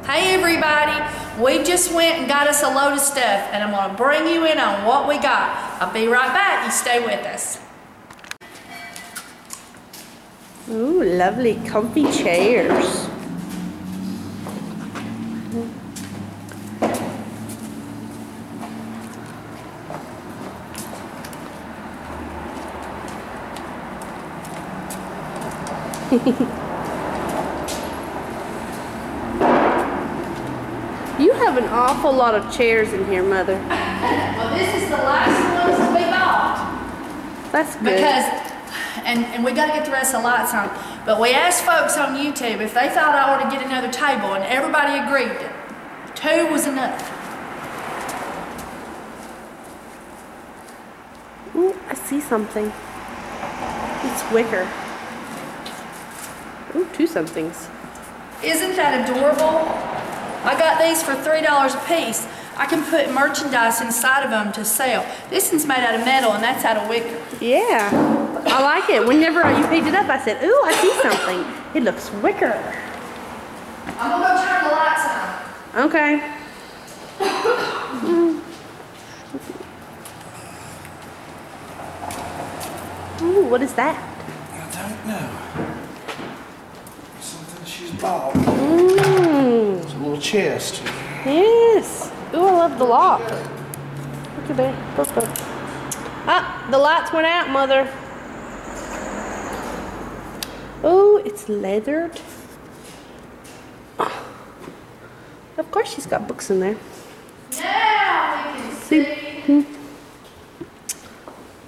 Hey everybody, we just went and got us a load of stuff and I'm going to bring you in on what we got. I'll be right back, you stay with us. Ooh, lovely comfy chairs. You have an awful lot of chairs in here, Mother. Well, this is the last ones we bought. That's good. Because, and we got to get the rest of the lights on, but we asked folks on YouTube if they thought I ought to get another table, and everybody agreed that 2 was enough. Ooh, I see something. It's wicker. Ooh, 2 somethings. Isn't that adorable? I got these for $3 a piece. I can put merchandise inside of them to sell. This one's made out of metal and that's out of wicker. Yeah, I like it. Whenever you picked it up, I said, ooh, I see something. It looks wicker. I'm gonna go turn the lights on. Okay. Ooh, what is that? I don't know. Something she's bought. It's a little chest. Yes. Ooh, I love the lock. Look at that. Perfect. Ah, the lights went out, Mother. Oh, it's leathered. Of course she's got books in there. Now we can see.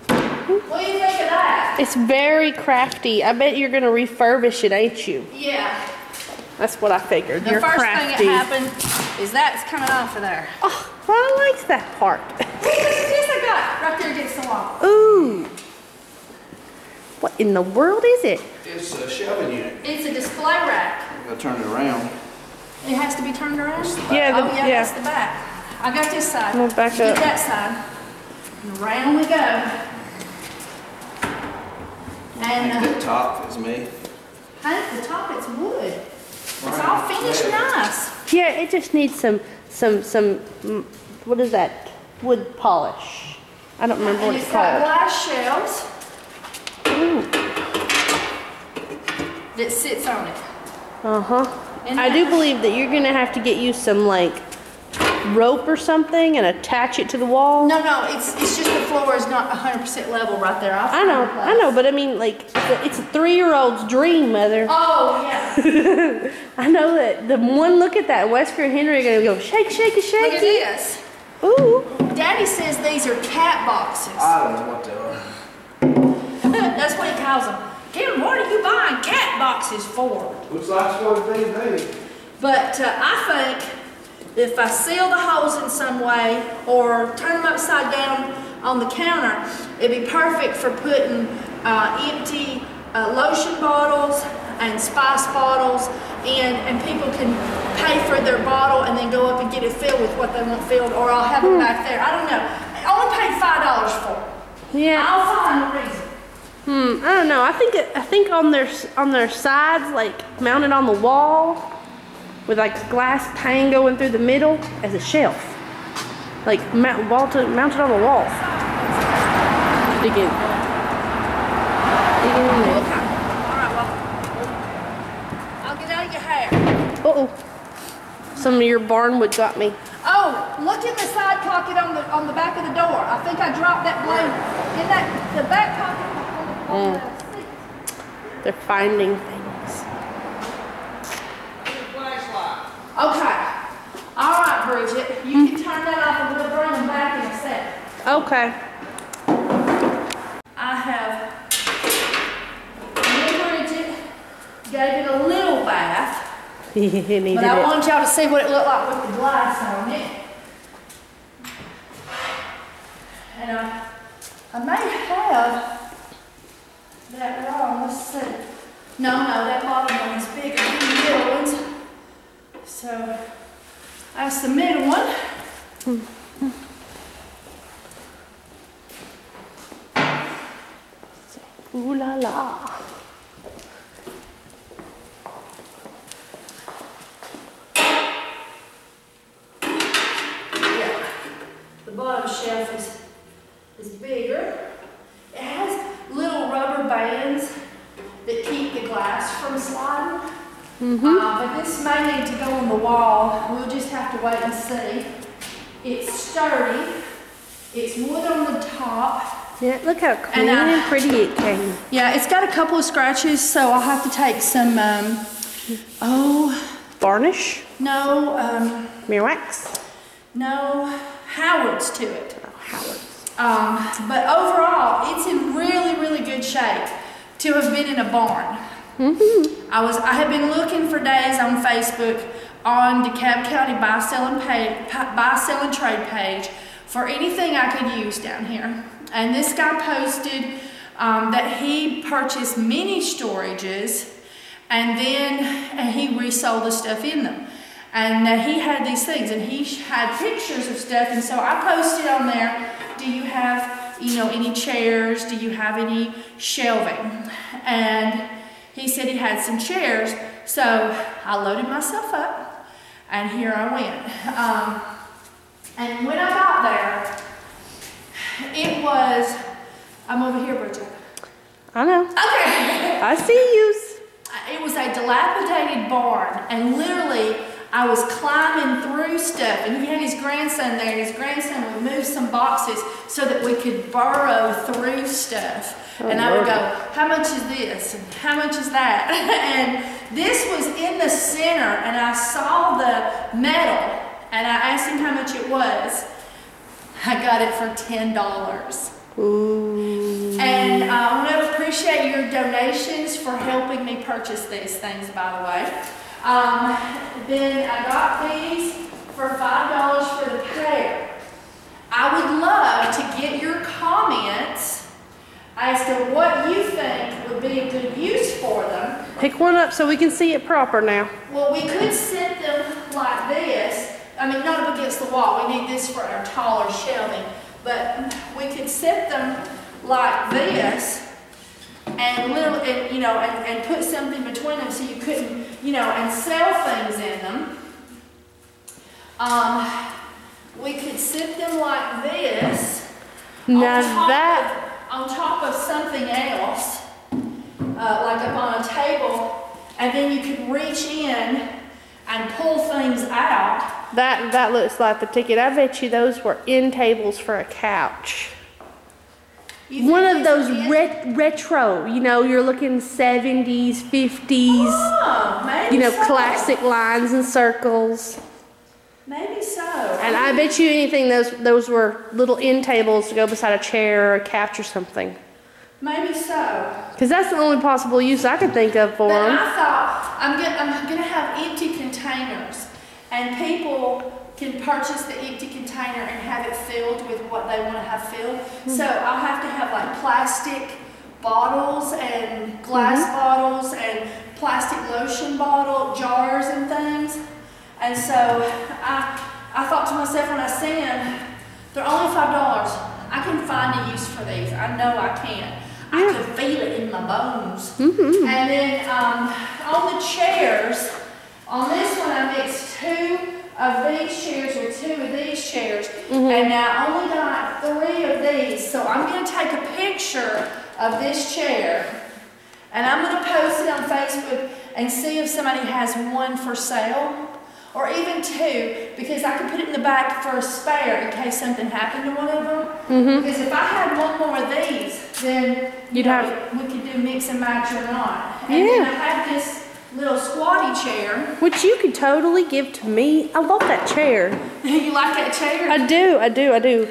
What do you think of that? It's very crafty. I bet you're going to refurbish it, ain't you? Yeah. That's what I figured. The You're first crafty. thing that happened is that's coming off of there. Oh, well, I like that part. Yes, I got right there against the wall. Ooh. What in the world is it? It's a shelving unit. It's a display rack. I'm gonna turn it around. It has to be turned around? Yeah, Oh, yeah, that's the back. I got this side. I'm gonna back You up. get that side. And around we go. I And think the top is me. I think the top it's wood. It's all finished nice. Yeah, it just needs some, what is that? Wood polish. I don't remember what And it's it's got called. glass shelves Ooh. that sits on it. Uh-huh. And I do believe that you're gonna have to get you some like rope or something and attach it to the wall. No, it's just the floor is not 100% level right there. I know, but I mean like it's a 3-year-old's dream, Mother. Oh, yeah. I know that the one look at that, Wesker and Henry are gonna go shake, shake, shake. Look at this. Ooh. Daddy says these are cat boxes. I don't know what they are. That's what he calls them. Kim, what are you buying cat boxes for? Looks like what they do. But I think if I seal the holes in some way or turn them upside down on the counter, it'd be perfect for putting empty lotion bottles and spice bottles in, and people can pay for their bottle and then go up and get it filled with what they want filled, or I'll have it back there. I don't know. I only paid $5 for it. Yeah. I'll find a reason. I don't know. I think on their sides, like mounted on the wall, with like a glass pane going through the middle as a shelf, like mounted on the wall. Dig in. Dig in there. All right, well, I'll get out of your hair. Uh-oh. Some of your barnwood got me. Oh, look in the side pocket on the back of the door. I think I dropped that blue in the back pocket. They're finding things. Okay. All right, Bridget. You can turn that off and we'll bring them back in a sec. Okay. I have Bridget gave it a little bath, but I want y'all to see what it looked like with the glass on it. And I may have that wrong. Let's see. No, that bottom one is bigger than the middle ones. So that's the middle one. Ooh la la. is bigger. It has little rubber bands that keep the glass from sliding. But this may need to go on the wall. We'll just have to wait and see. It's sturdy. It's wood on the top. Yeah, look how clean and pretty it came. Yeah, it's got a couple of scratches, so I'll have to take some, varnish? No, Mirror wax? no, Howard's to it. Oh, Howard's. But overall, it's in really, really good shape to have been in a barn. I had been looking for days on Facebook on DeKalb County buy, sell, and trade page for anything I could use down here. And this guy posted that he purchased mini storages and then he resold the stuff in them. And he had these things and he had pictures of stuff, and so I posted on there, do you have, you know, any chairs? Do you have any shelving? And he said he had some chairs, so I loaded myself up and here I went. And when I got there, it was, I'm over here, Bridget. I know. Okay. I see you. It was a dilapidated barn, and literally I was climbing through stuff, and he had his grandson there, and his grandson would move some boxes so that we could burrow through stuff. And I would go, how much is this? And how much is that? And this was in the center, and I saw the metal, and I asked him how much it was. I got it for $10. Ooh. And I want to appreciate your donations for helping me purchase these things, by the way. Then I got these for $5 for the pair. I would love to get your comments as to what you think would be a good use for them. Pick one up so we can see it proper now. Well, we could set them like this. I mean, not up against the wall. We need this for our taller shelving. But we could set them like this and literally, you know, and put something between them so you couldn't, you know, and sell things in them. We could sit them like this. Now on top of something else, like up on a table, and then you could reach in and pull things out. That looks like the ticket. I bet you those were end tables for a couch. One of those retro, you know, you're looking 70s, 50s, Oh, maybe you know, so. classic lines and circles. Maybe so. And I bet you anything those were little end tables to go beside a chair or a couch or something. Maybe so. Because that's the only possible use I could think of for But them. I thought I'm gonna have empty containers, and people can purchase the empty container and have it filled with what they want to have filled. So I'll have to have like plastic bottles and glass bottles and plastic lotion bottle jars and things. And so I thought to myself when I seen them, they're only $5. I can find a use for these. I know I can. I can feel it in my bones. And then on the chairs, on this one I mixed 2 of these chairs with 2 of these chairs. And now I only got 3 of these. So I'm going to take a picture of this chair and I'm going to post it on Facebook and see if somebody has one for sale. Or even 2, because I could put it in the back for a spare in case something happened to one of them. Because if I had one more of these, then we could do mix and match or not. And then I have this little squatty chair. Which you could totally give to me. I love that chair. You like that chair? I do.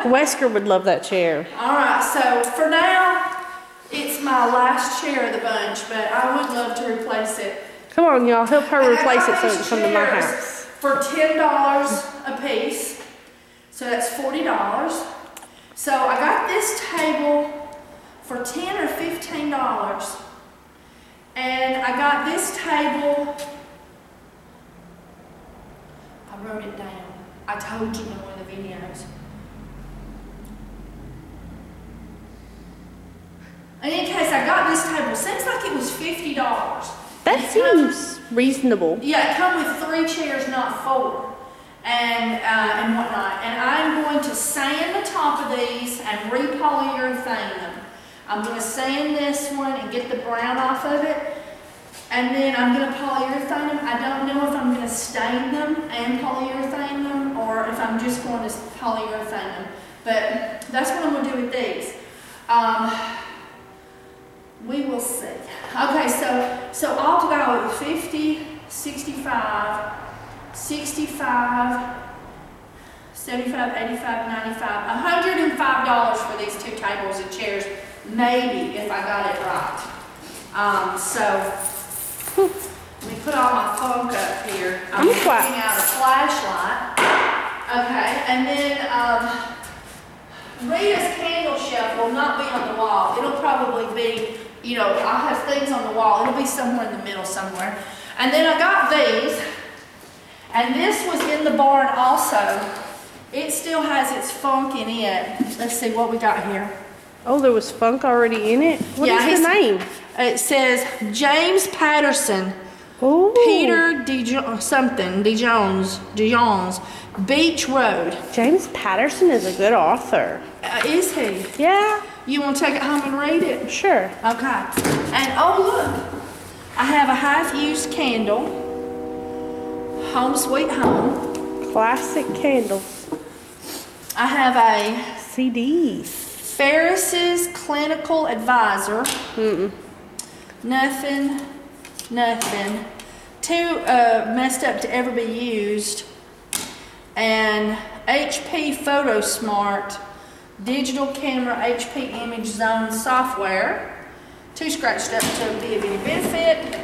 Wesker would love that chair. All right, so for now, it's my last chair of the bunch, but I would love to replace it. Come on, y'all. Help her And replace it I so got it can these come to my chairs house. for $10 a piece. So that's $40. So I got this table for $10 or $15. And I got this table, I wrote it down. I told you in one of the videos. In any case, I got this table. Seems like it was $50. That seems reasonable. Yeah, it comes with 3 chairs, not 4, and whatnot. And I'm going to sand the top of these, and and re-polyurethane them. I'm going to sand this one and get the brown off of it, and then I'm going to polyurethane them. I don't know if I'm going to stain them and polyurethane them, or if I'm just going to polyurethane them. But that's what I'm going to do with these. We will see. Okay, so all together, 50, 65, 65, 75, 85, 95, $105 for these 2 tables and chairs, maybe, if I got it right. So, let me put all my funk up here. I'm taking out a flashlight. Okay, and then Rita's candle shelf will not be on the wall. It'll probably be, you know, I'll have things on the wall. It'll be somewhere in the middle somewhere. And then I got these, and this was in the barn also. It still has its funk in it. Let's see what we got here. Oh, there was funk already in it? What is the name? It says James Patterson. Oh. Peter DeJones, Beach Road. James Patterson is a good author. Is he? Yeah. You want to take it home and read it? Sure. Okay. And oh look, I have a half-used candle. Home Sweet Home. Classic candles. I have a CD. Ferris's Clinical Advisor. Nothing. Too messed up to ever be used. And HP PhotoSmart digital camera HP image zone software. Too scratched up to be of any benefit.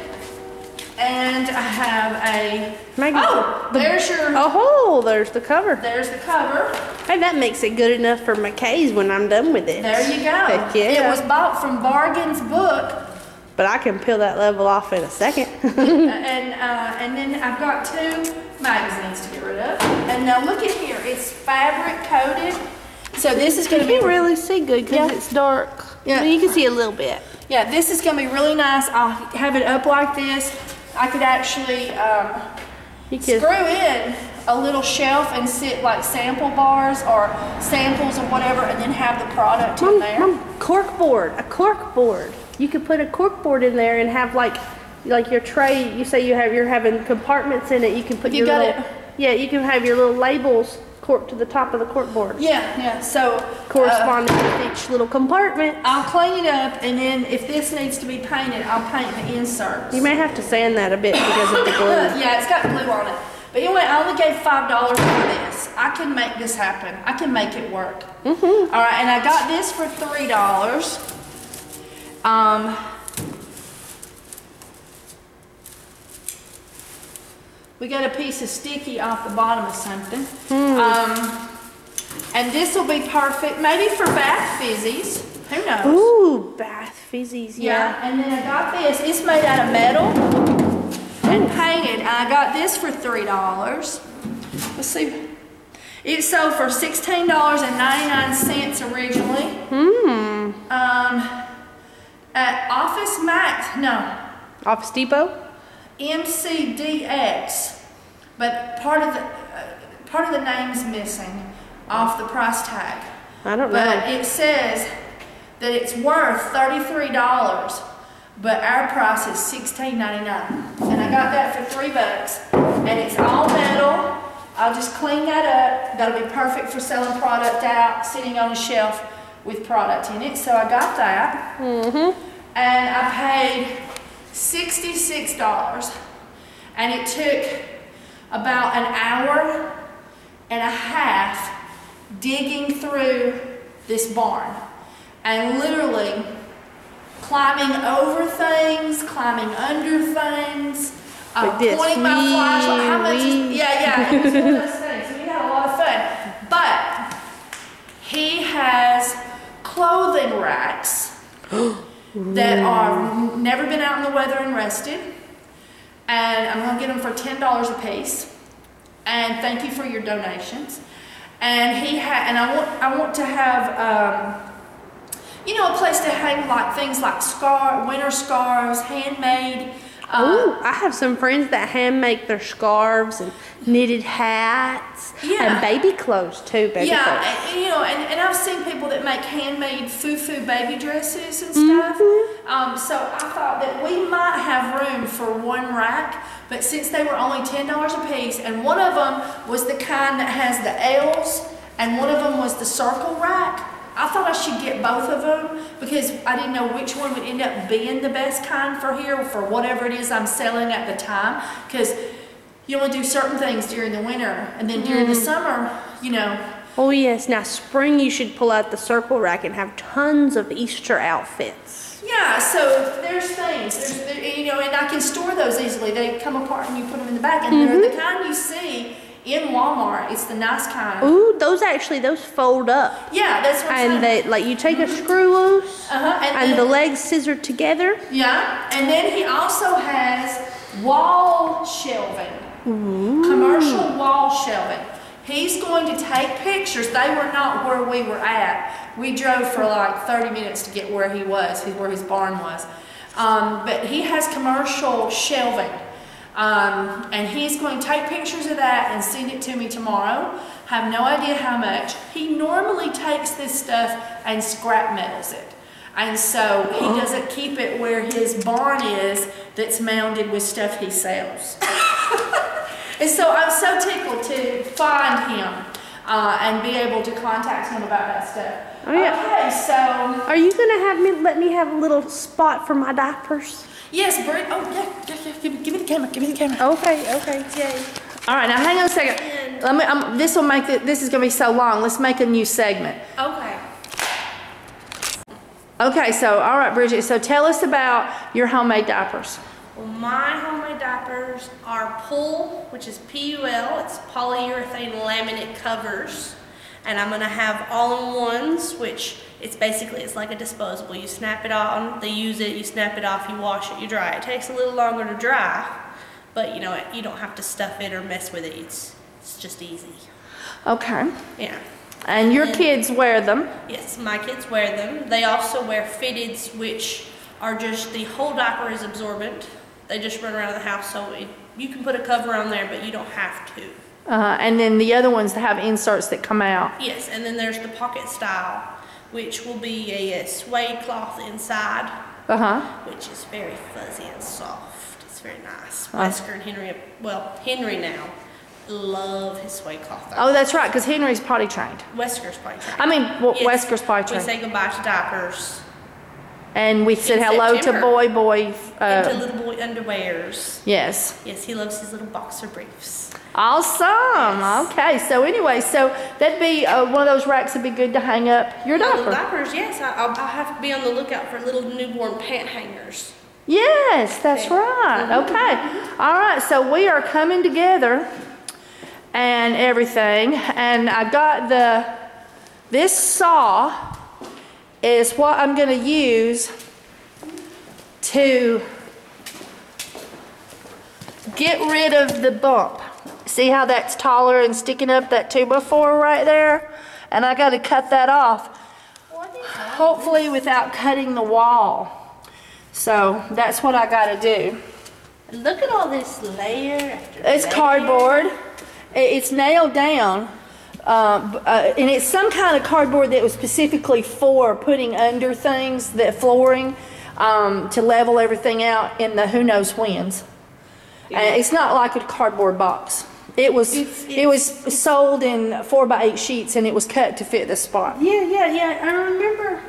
And I have a there's the cover. There's the cover. Hey, that makes it good enough for McKay's when I'm done with it. There you go. Heck yeah. It was bought from Bargain's Book. But I can peel that level off in a second. and then I've got 2 magazines to get rid of. And now look at here, it's fabric coated. So this is going to be... You can really see good because it's dark. Yeah. You can see a little bit. Yeah, this is going to be really nice. I'll have it up like this. I could actually screw in a little shelf and sit like sample bars or samples or whatever, and then have the product in there. A cork board. You could put a cork board in there and have like your tray. You say you're having compartments in it. You can put you can have your little labels corked to the top of the cork board. Yeah. So corresponding with each little compartment. I'll clean it up, and then if this needs to be painted, I'll paint the inserts. You may have to sand that a bit because of the glue. Yeah, it's got glue on it. But anyway, I only gave $5 for this. I can make this happen. I can make it work. All right, and I got this for $3. We got a piece of sticky off the bottom of something. And this will be perfect, maybe for bath fizzies. Who knows? Ooh, bath fizzies, yeah. And then I got this. It's made out of metal and painted. And I got this for $3. Let's see. It sold for $16.99 originally. At Office Depot? MCDX, but part of the name's missing off the price tag. I don't know. But it says that it's worth $33, but our price is $16.99, and I got that for $3, and it's all metal. I'll just clean that up. That'll be perfect for selling product out, sitting on a shelf with product in it. So I got that, and I paid $66, and it took about an hour and a half digging through this barn and literally climbing over things, climbing under things, pointing my flashlight. How much is, it was one of those things. We had a lot of fun. But he has clothing racks that are never been out in the weather and rested, and I'm gonna get them for $10 a piece. And thank you for your donations. And I want to have a place to hang like things like winter scarves, handmade Ooh, I have some friends that hand make their scarves and knitted hats and baby clothes too. Baby clothes. And, you know, and I've seen people that make handmade foo-foo baby dresses and stuff. So I thought that we might have room for one rack, but since they were only $10 a piece, and one of them was the kind that has the L's, and one of them was the circle rack, I thought I should get both of them because I didn't know which one would end up being the best kind for here, for whatever it is I'm selling at the time. Because you only do certain things during the winter, and then during the summer, you know. Oh yes, now spring you should pull out the circle rack and have tons of Easter outfits. Yeah, so there's things, you know, and I can store those easily. They come apart and you put them in the back, and they're the kind you see in Walmart. It's the nice kind. Ooh, those fold up. Yeah, that's what I'm saying. And they, like, you take a screw loose, and the legs scissored together. Yeah, and then he also has wall shelving. Commercial wall shelving. He's going to take pictures. They were not where we were at. We drove for like 30 minutes to get where he was, where his barn was. But he has commercial shelving. And he's going to take pictures of that and send it to me tomorrow. Have no idea how much. He normally takes this stuff and scrap metals it. And so he doesn't keep it where his barn is that's mounded with stuff he sells. And so I'm so tickled to find him and be able to contact him about that stuff. Oh, yeah. Okay, so... Are you going to let me have a little spot for my diapers? Yes, Britt. Oh, yeah. Give me the camera. Give me the camera. Okay. Yay. All right, now hang on a second. This is going to be so long. Let's make a new segment. Okay. Okay, so, all right, Bridget. So tell us about your homemade diapers. Well, my homemade diapers are PUL, which is P-U-L. It's polyurethane laminate covers. And I'm going to have all-in-ones, which it's like a disposable. You snap it on, they use it, you snap it off, you wash it, you dry it. It takes a little longer to dry, but you know, you don't have to stuff it or mess with it. It's just easy. Okay. Yeah. And your kids wear them? Yes, my kids wear them. They also wear fitteds, which are just, the whole diaper is absorbent. They just run around the house, so you can put a cover on there, but you don't have to. And then the other ones that have inserts that come out. Yes, and then there's the pocket style, which will be a suede cloth inside, which is very fuzzy and soft. It's very nice. Wesker and Henry now love his suede cloth. Oh, that's right, because Henry's potty trained. Wesker's potty trained. I mean, Wesker's potty trained. We say goodbye to diapers. And we said hello to boy. And to little boy underwears. Yes. Yes, he loves his little boxer briefs. Awesome. Yes. Okay. So anyway, that'd be one of those racks that'd be good to hang up your diaper. Little diapers, yes. I'll have to be on the lookout for little newborn pant hangers. Yes, that's right. Okay. All right. So we are coming together and everything, and I got this saw is what I'm going to use to get rid of the bump. See how that's taller and sticking up that 2x4 right there? And I got to cut that off, hopefully without cutting the wall. So that's what I got to do. Look at all this layer after It's layer. cardboard. It's nailed down. And it's some kind of cardboard that was specifically for putting under things, that flooring, to level everything out in the who knows whens. Yeah. And it's not like a cardboard box. It was sold in 4x8 sheets, and it was cut to fit the spot. Yeah. I remember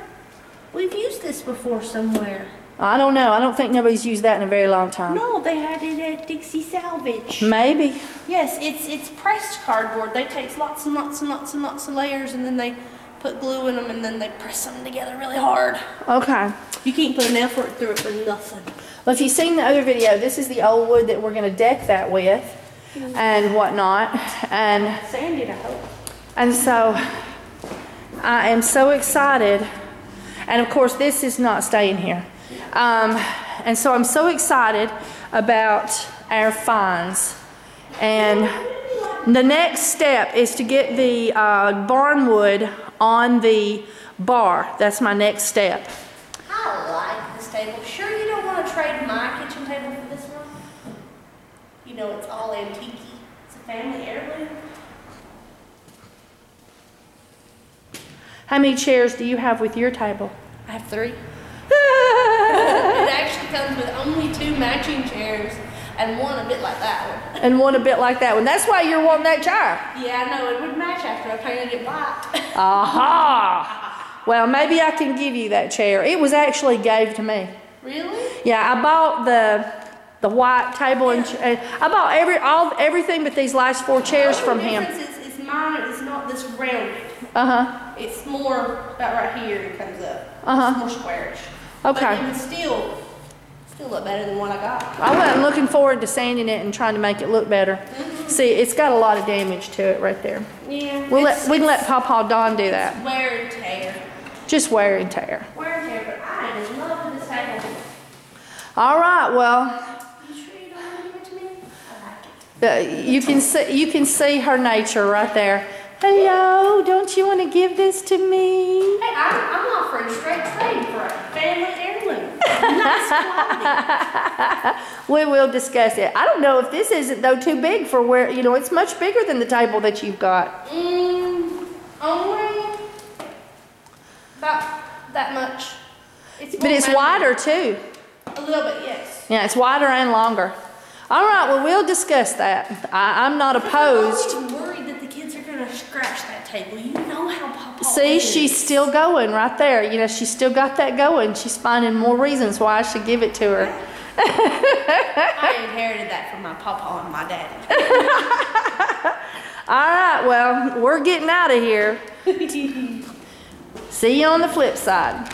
we've used this before somewhere. I don't know. I don't think nobody's used that in a very long time. No, they had it at Dixie Salvage. Maybe. Yes, it's pressed cardboard. They take lots and lots and lots and lots of layers, and then they put glue in them, and then they press them together really hard. Okay. You can't put an effort through it for nothing. Well, if you've seen the other video, this is the old wood that we're going to deck that with and whatnot. And sanded, I hope. And so I am so excited. And of course, this is not staying here. And so I'm so excited about our finds. And the next step is to get the barn wood on the bar. That's my next step. I like this table. Sure you don't want to trade my kitchen table for this one? Family heirloom. How many chairs do you have with your table? I have 3. It actually comes with only 2 matching chairs and one a bit like that one. And one a bit like that one. That's why you're wanting that chair. Yeah, I know. It would match after I painted it white. Aha! Well, maybe I can give you that chair. It was actually gave to me. Really? Yeah, I bought the white table and I bought everything but these last 4 chairs from him. The difference is mine is not this rounded. It's more about right here. It comes up. It's more squarish. Okay. But it would still look better than what I got. I wasn't looking forward to sanding it and trying to make it look better. See, it's got a lot of damage to it right there. Yeah. We can let Pawpaw Don do that. Wear and tear. Just wear and tear. Wear and tear, but I am in love with this table. All right, well. You sure you don't want to give it to me? I like it. You can see her nature right there. Hello, don't you want to give this to me? Hey, I'm offering straight trade for a family heirloom. Nice quality. We will discuss it. I don't know if this isn't though too big for where, you know, it's much bigger than the table that you've got. Only about that much. But it's wider too. A little bit, yes. Yeah, it's wider and longer. All right, well, we'll discuss that. I'm not opposed. I'm worried that the kids are going to scratch that table. You know how Papa See, is. she's still going right there. You know, she's still got that going. She's finding more reasons why I should give it to her. I inherited that from my papa and my daddy. All right, well, we're getting out of here. See you on the flip side.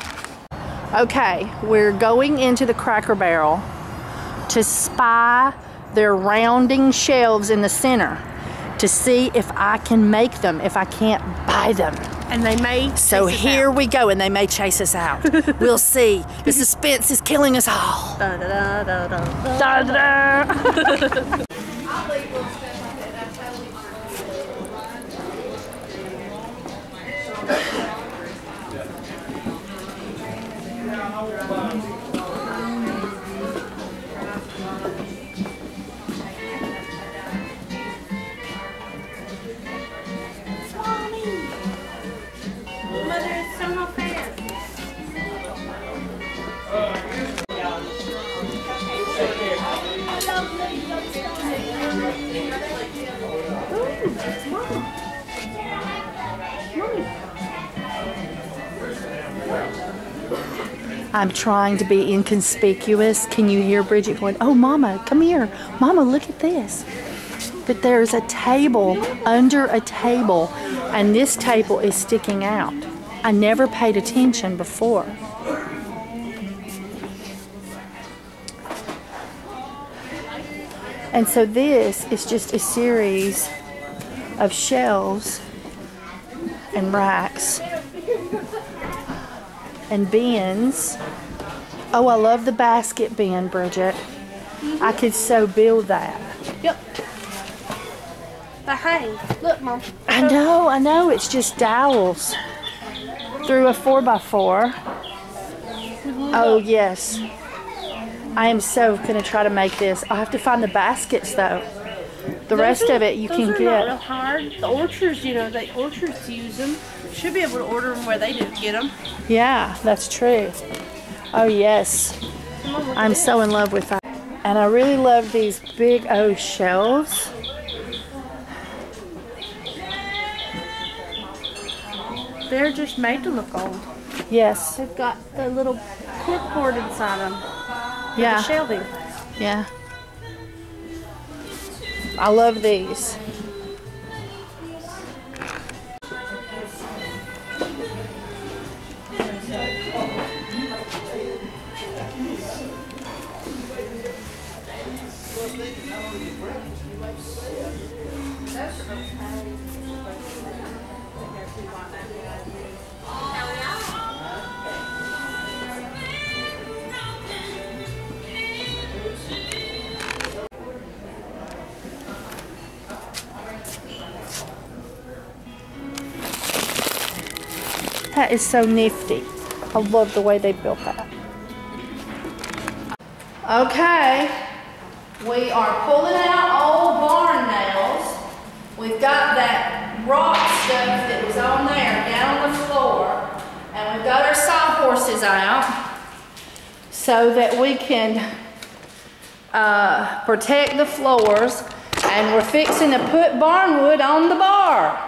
Okay, we're going into the Cracker Barrel to spy their rounding shelves in the center to see if I can make them, if I can't buy them. And they may. So here we go, and they may chase us out. We'll see. The suspense is killing us all. Da, da, da, da, Da, da. da. I'm trying to be inconspicuous. Can you hear Bridget going, oh, Mama, come here. Mama, look at this. But there's a table under a table, and this table is sticking out. I never paid attention before. And so this is just a series of shelves and racks and bins. Oh, I love the basket bin, Bridget. I could so build that. Yep. But hey, look, Mom. I know. It's just dowels through a 4x4. Oh, yes. I am so going to try to make this. I'll have to find the baskets, though. The rest of it you can Those are get. not real hard. The orchards, you know, the orchards use them. Should be able to order them where they do get them. Yeah, that's true. Oh, yes. I'm so in love with that. And I really love these big old shelves. They're just made to look old. Yes. They've got the little corkboard inside them. Yeah. The shelving. Yeah. I love these. That is so nifty. I love the way they built that. Okay, we are pulling out old barn nails we've got that rock stuff that was on there down on the floor, and we've got our sawhorses out so that we can protect the floors, and we're fixing to put barnwood on the bar.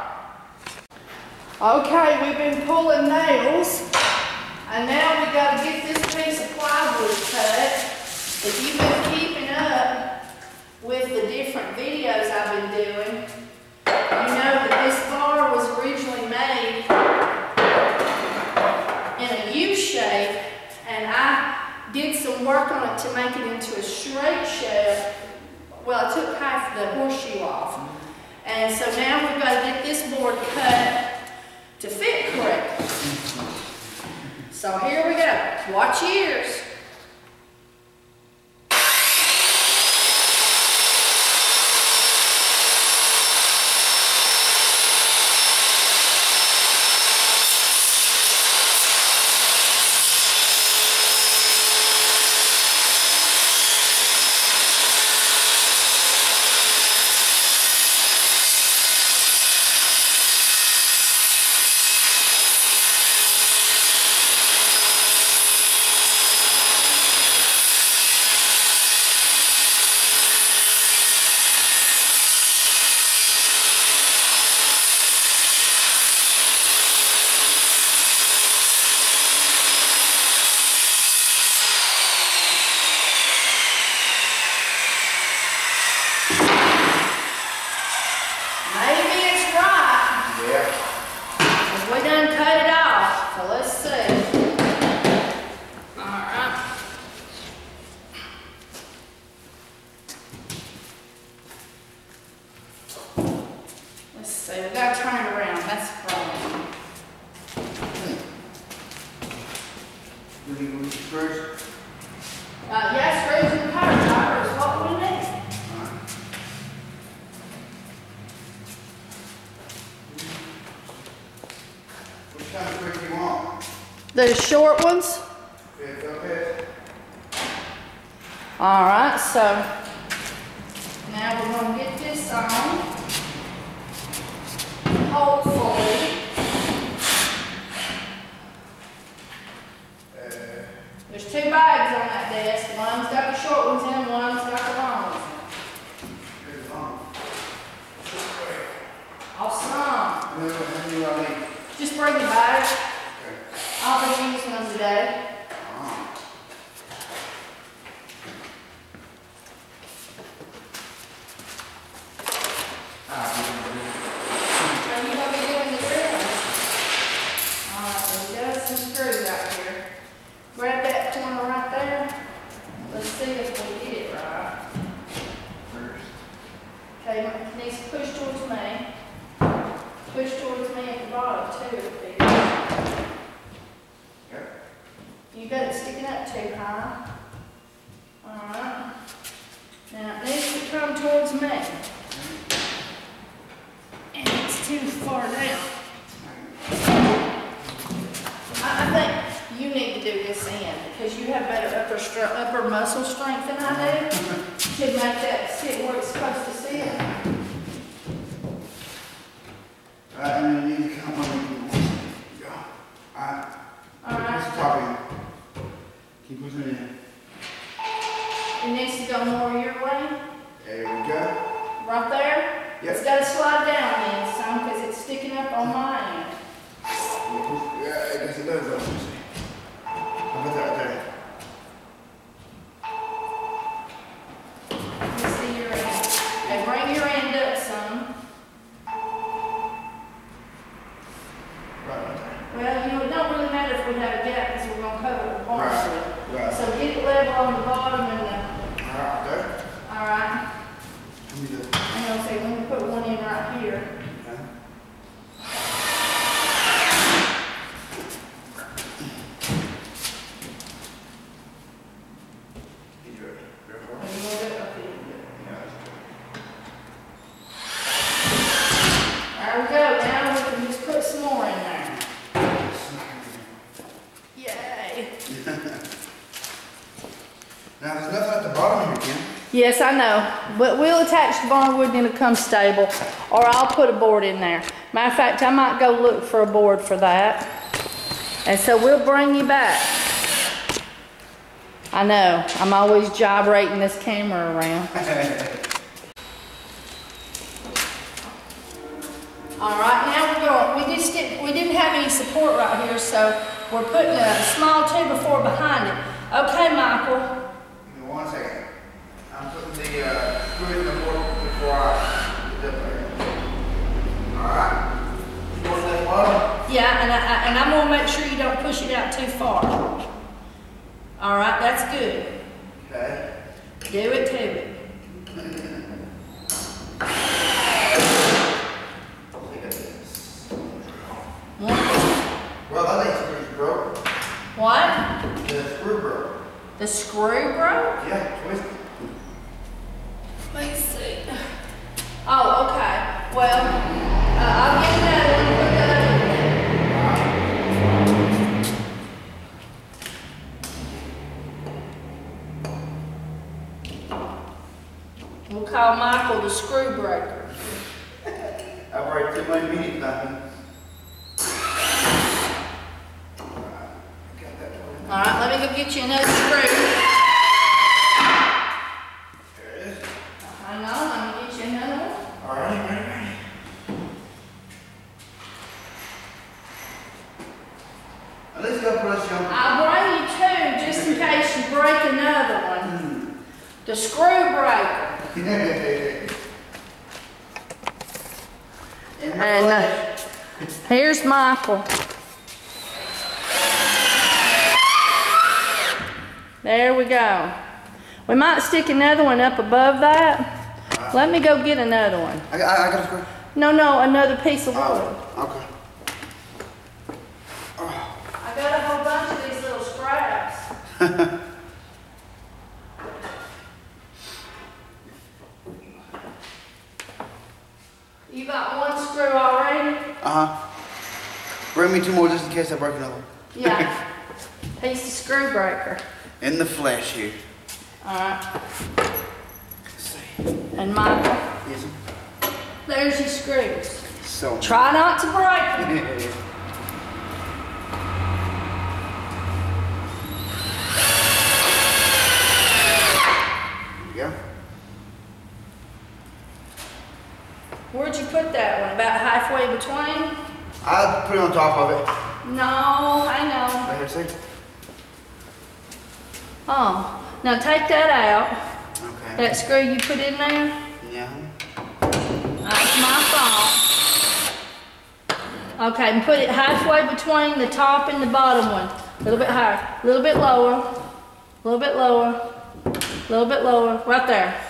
Okay, we've been pulling nails, and now we got to get this piece of plywood cut. If you've been keeping up with the different videos I've been doing, you know that this bar was originally made in a U shape, and I did some work on it to make it into a straight shape. Well, I took half the horseshoe off, and so now we've got to get this board cut to fit correctly. So here we go. Watch your ears. We gotta turn it around, that's the problem. Do you need screws? Yeah, screws and power driver is what we need. Which kind of screw do you want? The short ones. Yeah, go ahead. Alright, so now we're gonna get this on. Hopefully. There's 2 bags on that desk. One's got the short ones in, one's got the long ones in. Awesome. Just bring the bag. I'll be using them today. Grab that corner right there. Let's see if we get it right. Okay, it needs to push towards me. Push towards me at the bottom too. Okay. You got it sticking up too high. Alright. Now it needs to come towards me. And it's too far down. I think you need to do this end because you have better upper muscle strength than I do to make that sit where it's supposed to sit. And then you need to come on. Go. Alright. Alright. Push the top in. Keep pushing it in. It needs to go more your way. There we go. Right there. Yep. It's got to slide down then some because it's sticking up on my end. Yeah, I guess it does though. How about that right there? Let me see your end. Okay, bring your end up some. Right there. Well, you know, it don't really matter if we have a gap because we're going to cover it with barnwood. Right. So get it level on the bottom and the... Right there. Alright. Give me the... I'm going to say, let me put one in right here. Okay. There we go. Now we can just put some more in there. Yay. Now there's nothing at the bottom here, Kim. Yes, I know, but we'll attach the barnwood and it'll come stable, or I'll put a board in there. Matter of fact, I might go look for a board for that. And so we'll bring you back. I know, I'm always gyrating this camera around. All right, now we're going, we didn't have any support right here, so we're putting a small 2x4 behind it. Okay, Michael. Give me 1 second. I'm putting the screw in the board before I get up there. Alright. You want that bottom? Yeah, and I'm gonna make sure you don't push it out too far. All right, that's good. Okay. Do it to it. Well, I think the screw broke. What? The screw broke. The screw broke? Yeah, twist it. Let me see. Oh, okay. Well, I'll get that one and put that over there. We'll call Michael the screw breaker. I break too many meetings, nothing. All right, let me go get you another screw. There it is. Hang on, let me get you another one. All right, ready. At least go press you on. I'll bring you two just in case you break another one. The screw breaker. And here's Michael. There we go. We might stick another one up above that. Let me go get another one. I got a screw. No, another piece of wood. Okay. I got a whole bunch of these little scraps. You got one screw already? Bring me 2 more just in case I break another one. Yeah. Piece of screw breaker. In the flesh here. Alright. Let's see. And Michael, Yes. there's your screws. So. Try not to break them. There you go. Where'd you put that one? About halfway between? I'll put it on top of it. No, I know. Right here, see? Oh, now take that out. Okay. That screw you put in there, Yeah. that's my fault. Okay, and put it halfway between the top and the bottom one. A little bit higher, a little bit lower, a little bit lower, a little bit lower, right there.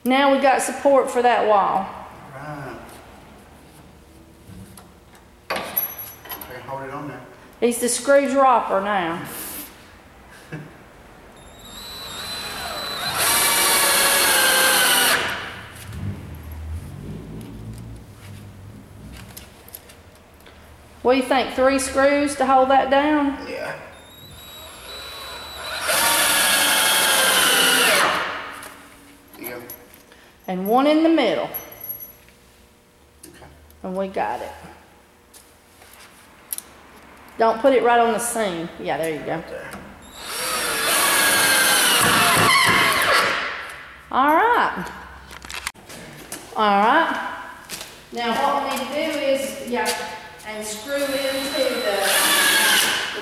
Now we got support for that wall. Right. Okay, hold it on there. He's the screw dropper now. What do you think, 3 screws to hold that down? Yeah. There you go. And 1 in the middle. Okay. And we got it. Don't put it right on the seam. Yeah, there you go. There. All right. All right. Now what we need to do is, yeah, and screw into the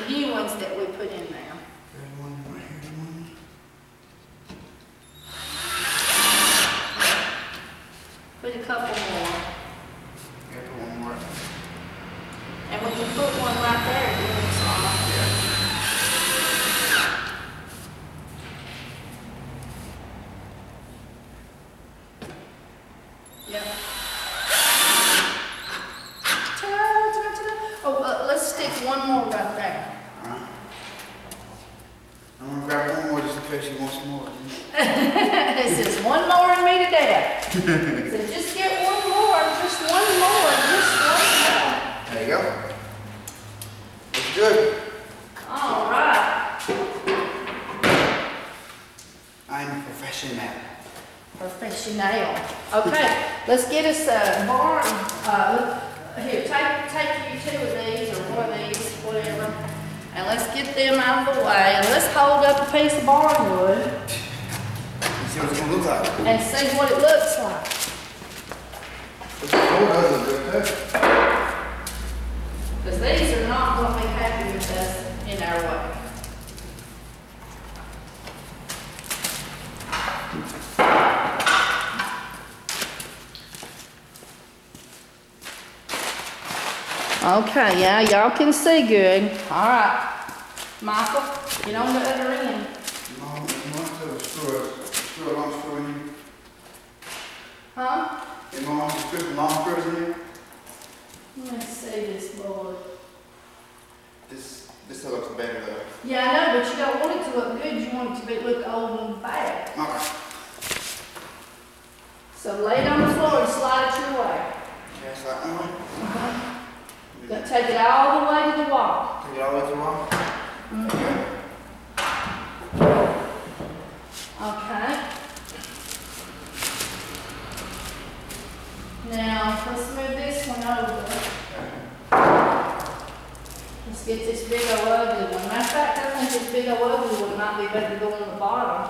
new ones that we put in there. There's one right here. One. Put a couple more. Yeah, put one more. And we can put one right there if it looks like. Yep. Oh, let's stick one more right there. I'm gonna grab one more just in case you want some more. It says one more and me to death. So just get one more, just one more, just one go. Looks good. All right. I'm a professional. Professional. Okay, let's get us a barn. Here, take you two of these or one of these, whatever, and let's get them out of the way. And let's hold up a piece of barn wood. See what it's gonna look like. And see what it looks like. The floor does look good too. Because these are not going to be happy with us in our way. Okay, yeah, y'all can see good. All right, Michael, get on the other end. Mom, you want to screw a long screw in here? Huh? Hey, Mom, put the long screws in here? Let me see this board. This looks better though. Yeah, I know, but you don't want it to look good. You want it to look old and bad. Okay. So lay it on the floor and slide it your way. Yeah, it's like that way. Gotta take it all the way to the wall. Take it all the way to the wall. Okay. Now, let's move this one over. Let's get this big old ugly one. Matter of fact, I think this big old ugly one might be better to go on the bottom.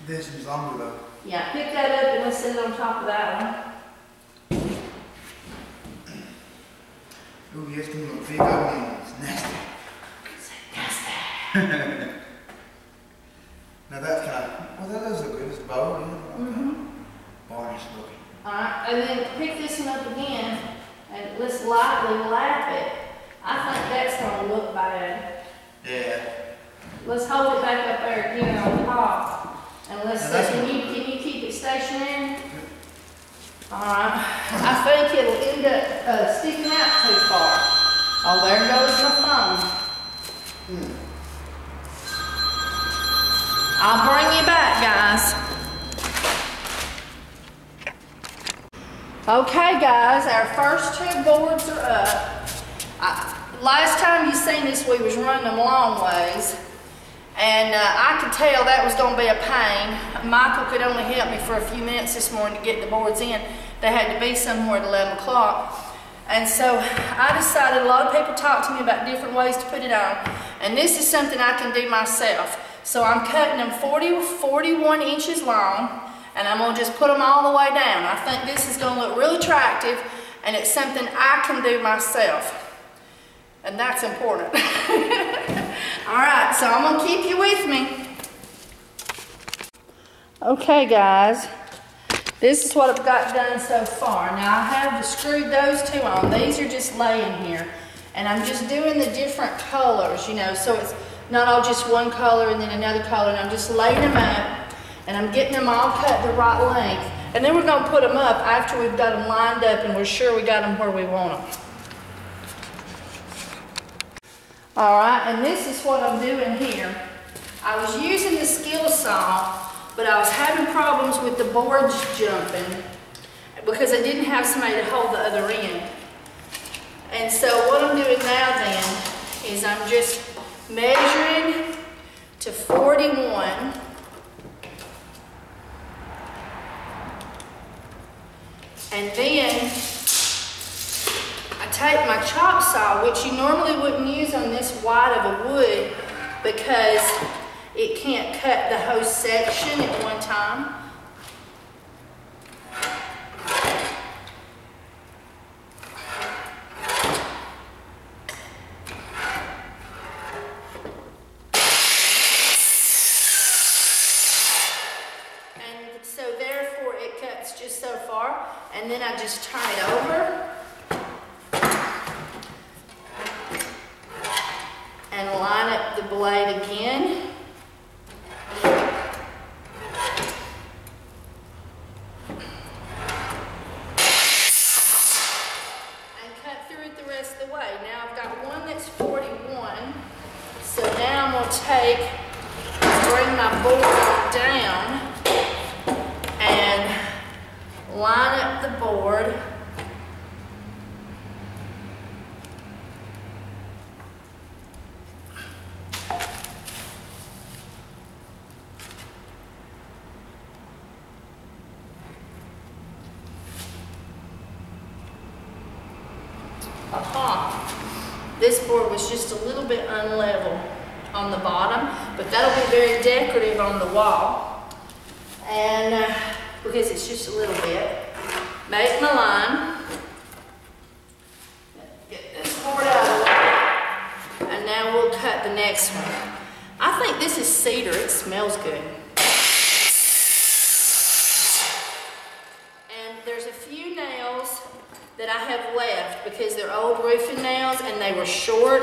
This is longer though. Yeah, pick that up and let's sit it on top of that one. Ooh, yes, come on, big old one. It's nasty. Nasty. Now that's kind of, well, that does look good. It's bold, yeah. Varnish looking. Alright, and then pick this one up again and let's lightly lap it. I think that's going to look bad. Yeah. Let's hold it back up there again on top. And let's Now see, can you keep it stationary? Alright, I think it'll end up sticking out too far. Oh, there goes my phone. I'll bring you back, guys. Okay, guys, our first two boards are up. Last time you seen this, we was running them long ways. And I could tell that was going to be a pain. Michael could only help me for a few minutes this morning to get the boards in. They had to be somewhere at 11 o'clock. And so I decided, a lot of people talk to me about different ways to put it on. And this is something I can do myself. So I'm cutting them 41 inches long. And I'm going to just put them all the way down. I think this is going to look really attractive. And it's something I can do myself. And that's important. Alright, so I'm going to keep you with me. Okay, guys. This is what I've got done so far. Now, I have screwed those two on. These are just laying here. And I'm just doing the different colors, you know, so it's not all just one color and then another color. And I'm just laying them up. And I'm getting them all cut the right length. And then we're going to put them up after we've got them lined up and we're sure we got them where we want them. Alright, and this is what I'm doing here. I was using the skill saw, but I was having problems with the boards jumping because I didn't have somebody to hold the other end. And so what I'm doing now then is I'm just measuring to 41. And then I take my chop saw, which you normally wouldn't use on this wide of a wood because it can't cut the whole section at one time. And so therefore it cuts just so far, and then I just turn it over. And line up the blade again. And cut through it the rest of the way. Now I've got one that's 41. So now I'm going to bring my board down and line up the board. This board was just a little bit unlevel on the bottom, but that'll be very decorative on the wall. And because it's just a little bit. Make my line. Get this board out of the way. And now we'll cut the next one. I think this is cedar. It smells good. And there's a few nails that I have left because they're old roofing nails and they were short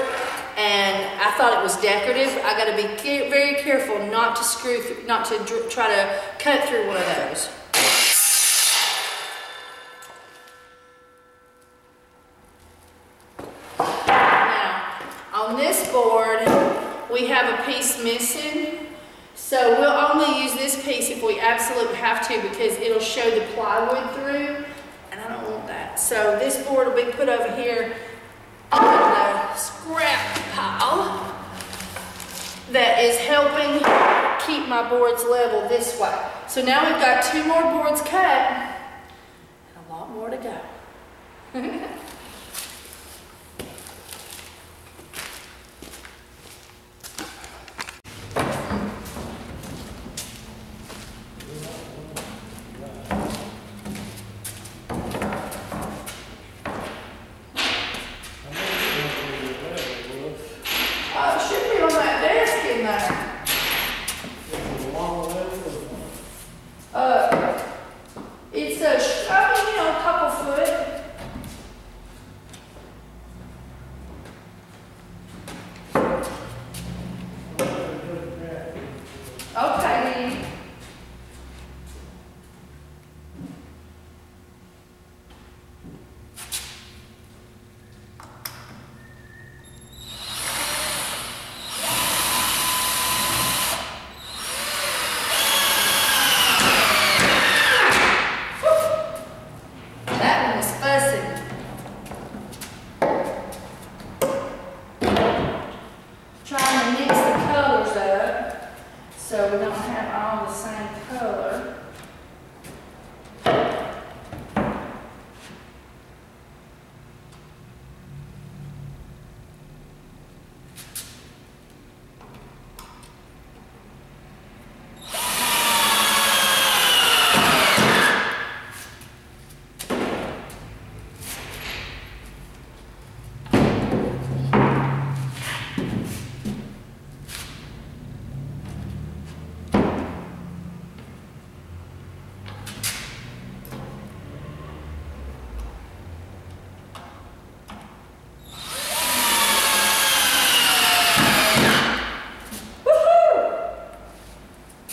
and I thought it was decorative. I got to be very careful not to screw through, not to try to cut through one of those. Now, on this board, we have a piece missing. So we'll only use this piece if we absolutely have to because it'll show the plywood through. And I don't want that. So this board will be put over here on the scrap pile that is helping keep my boards level this way. So now we've got 2 more boards cut and a lot more to go. It's a couple foot. Okay, then. Trying to mix the colors up so we don't have all the same color.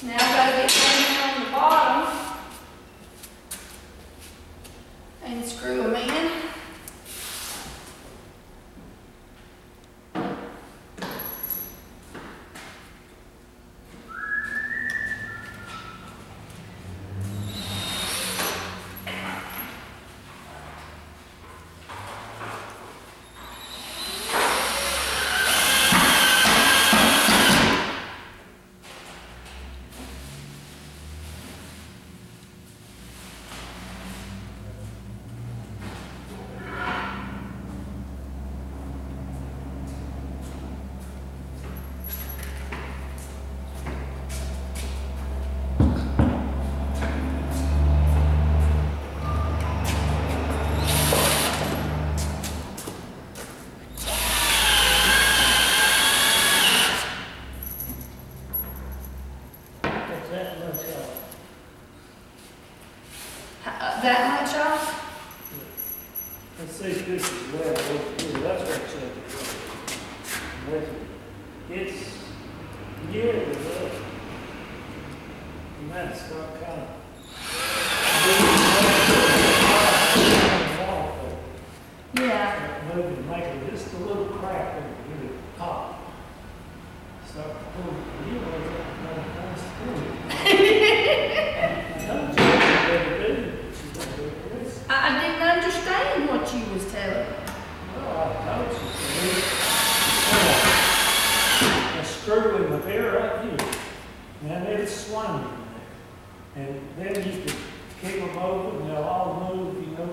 Now I've got to get something on the bottom and screw them in. That much off? Let's see if this is well. That's what it's years up. And that's not kind of. Yeah. Moving, making just a little crack and get it hot. So, you know, that's cool. I didn't understand what you was telling me. Well, I told you. A screw in the bear right here. And it's swinging there. And then you can kick them over and they'll all move, you know.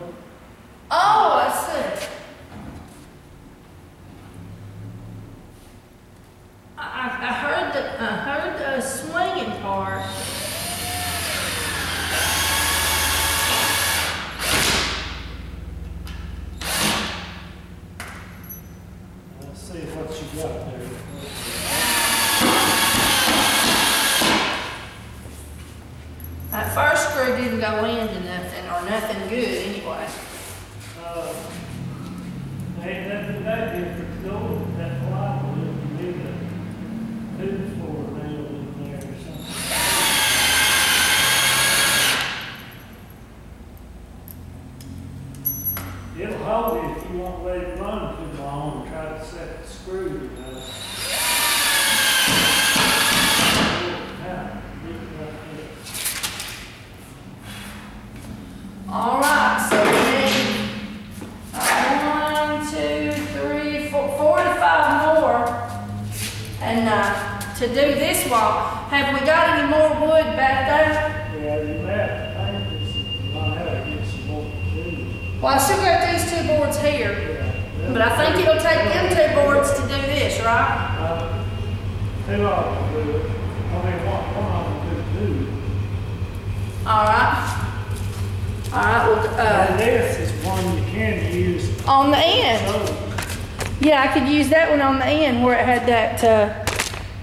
Oh, I see. go into nothing or nothing good anyway. Ain't nothing that different, though, that plywood, you need a food floor nailed in there or something. It'll hold it if you won't let it run too long and try to set the screw, All right, so we need 4 to 5 more. And to do this wall, have we got any more wood back there? Yeah, you have to paint this, you might have to get some more too. Well, I still got these 2 boards here, Yeah. but I think it'll take them 2 boards to do this, right? Two of them do it. I mean, one of them do two. All right. All right, well, And this is one you can use. on the end. So, Yeah, I could use that one on the end where it had that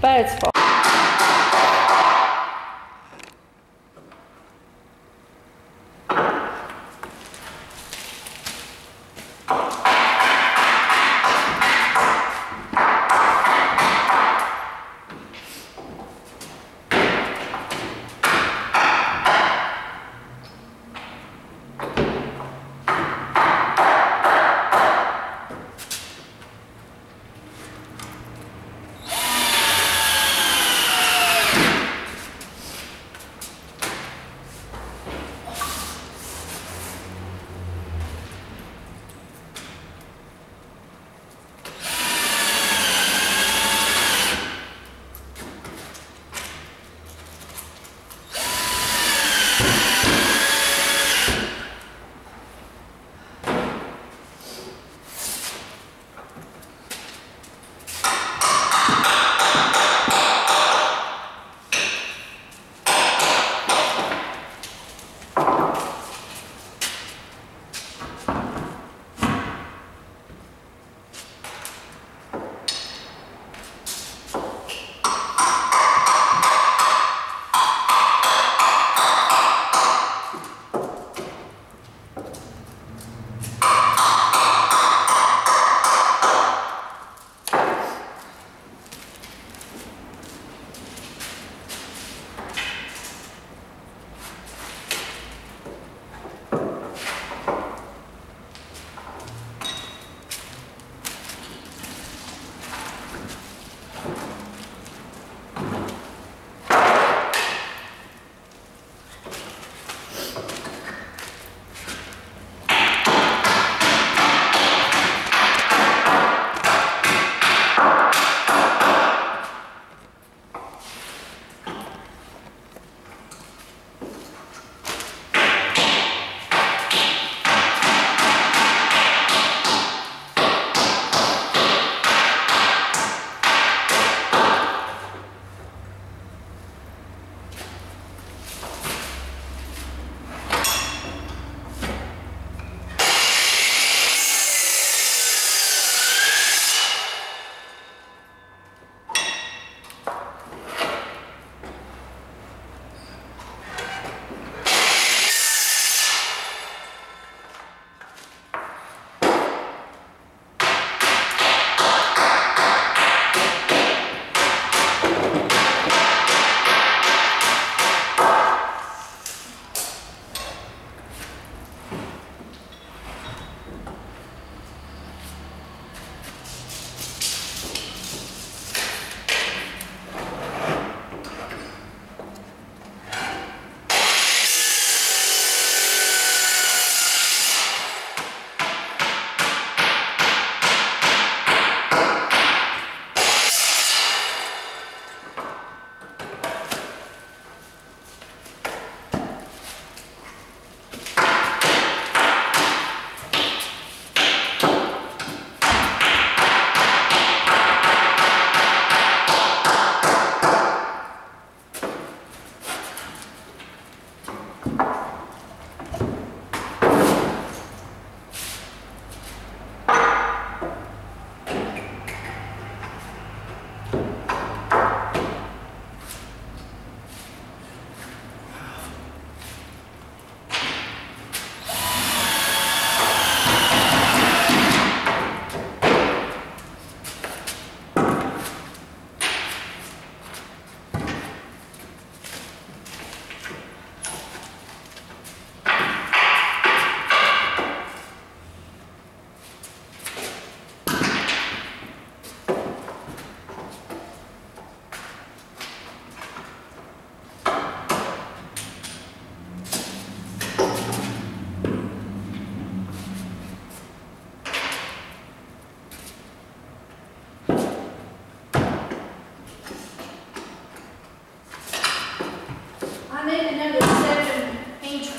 bad spot.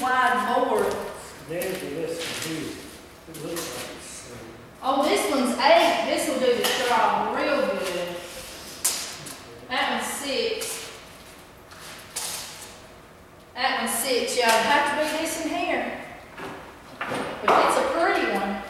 wide board. There's this one here. It looks like it's, Oh, this one's 8. This will do the straw real good. That one's 6. That one's 6. Yeah, it'd have to be this in here. But it's a pretty one.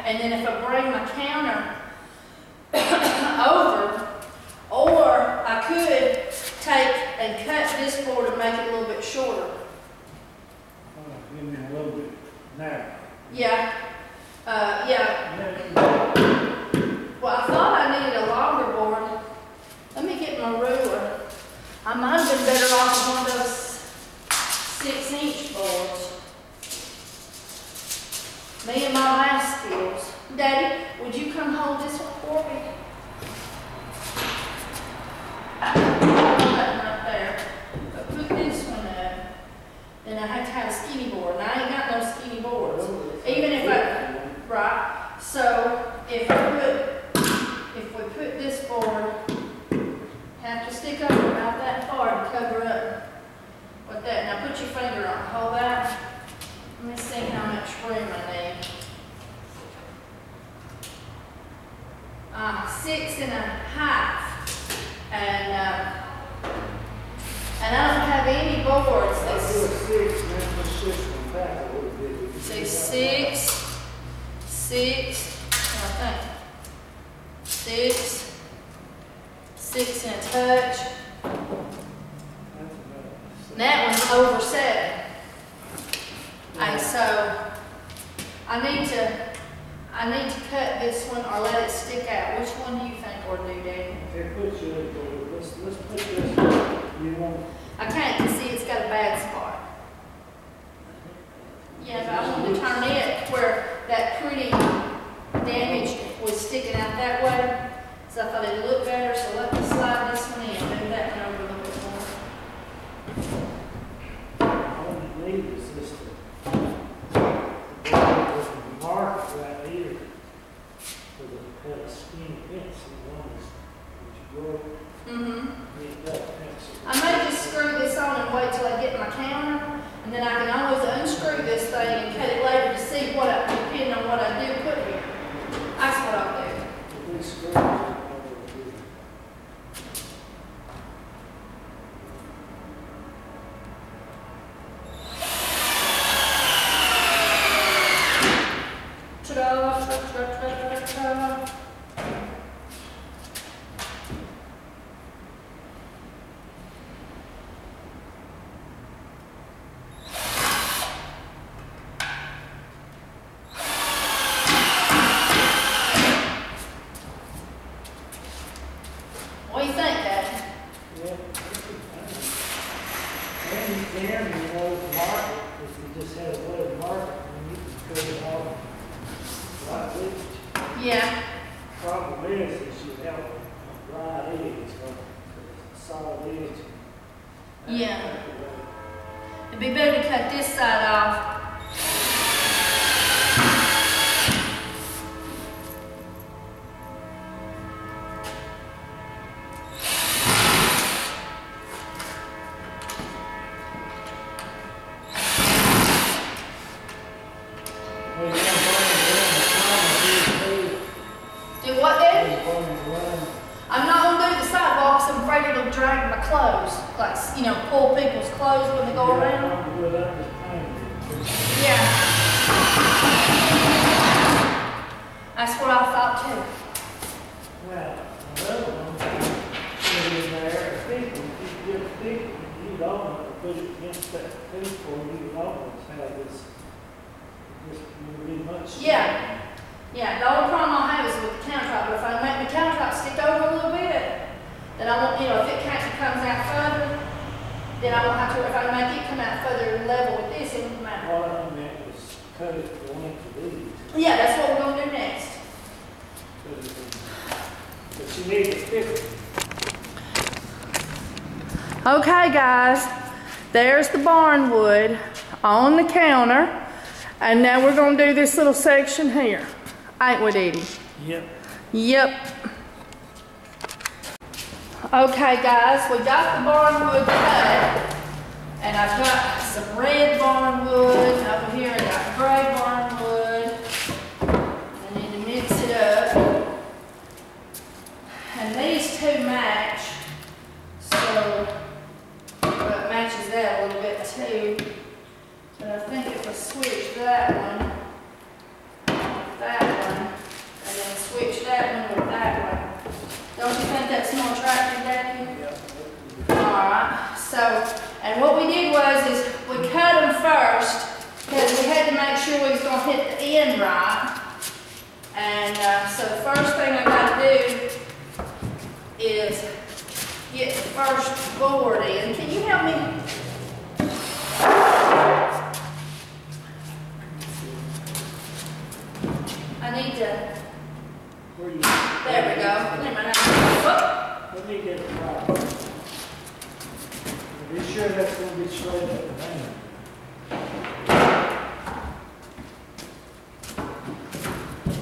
And then if I bring my counter over, or I could take and cut this board and make it a little bit shorter. Give me a little bit narrow. Yeah. Yeah. Well, I thought I needed a longer board. Let me get my ruler. I might have been better off with one of those 6-inch boards. Me and my math skills. Daddy, would you come hold this one for me? Hold that one right there. But put this one up. Then I have to have a skinny board. And I ain't got no skinny boards. Even if right. So if we put this board, have to stick up about that far to cover up with that. Now put your finger on. Hold that. Let me see how much room I need. 6.5, and I don't have any boards. Say 6, I think 6 and a touch. And that one's over 7. And so I need to cut this one or let it stick out. Which one do you think we'll do, Daddy? Let's put this. You want? I can't see it's got a bad spot. Yeah, but I wanted to turn it where that pretty damage was sticking out that way. So I thought it'd look better. So let me slide this one in. Move that one over a little bit more. All you need is this mark right here for the skinny pencil ones that you go. I may just screw this on and wait till I get my counter, and then I can always unscrew this thing and cut it later to see what depending on what I do put here. That's what I'll do. this side off. Do what, Daddy? I'm not gonna do the sidewalks. I'm afraid it'll drag my clothes. Like, you know, pull people's clothes when they go around. Yeah. That's what I thought too. Well, another one, put in there, people, if you give people, you don't put it against that people, you always have this, will be much. Yeah. Yeah, the only problem I have is with the countertop, but if I make the countertop stick over a little bit, then I won't, you know, if it comes out further, then I won't have to, if I make it come out further level with this, it won't matter. What I meant was cut it the length of these. Yeah, that's what we're gonna do next. But you need to fix it. Okay, guys, there's the barn wood on the counter, and now we're gonna do this little section here. Ain't we, Dee Dee? Yep. Yep. Okay, guys, we got the barn wood cut, and I've got some red barn wood, and over here I got gray barn wood. I need to mix it up. And these two match, so it matches that a little bit too. But I think if I switch that one, and then switch that one with that one. Don't you think that's more attractive, Daddy? Yep. Alright, so, and what we did is we cut them first, because we had to make sure we was going to hit the end right. And so the first thing I got to do is get the first board in. Can you help me? I need to. Where you? There we go. Never mind. Whoop. Let me get it right. Be sure that's going to be straight up and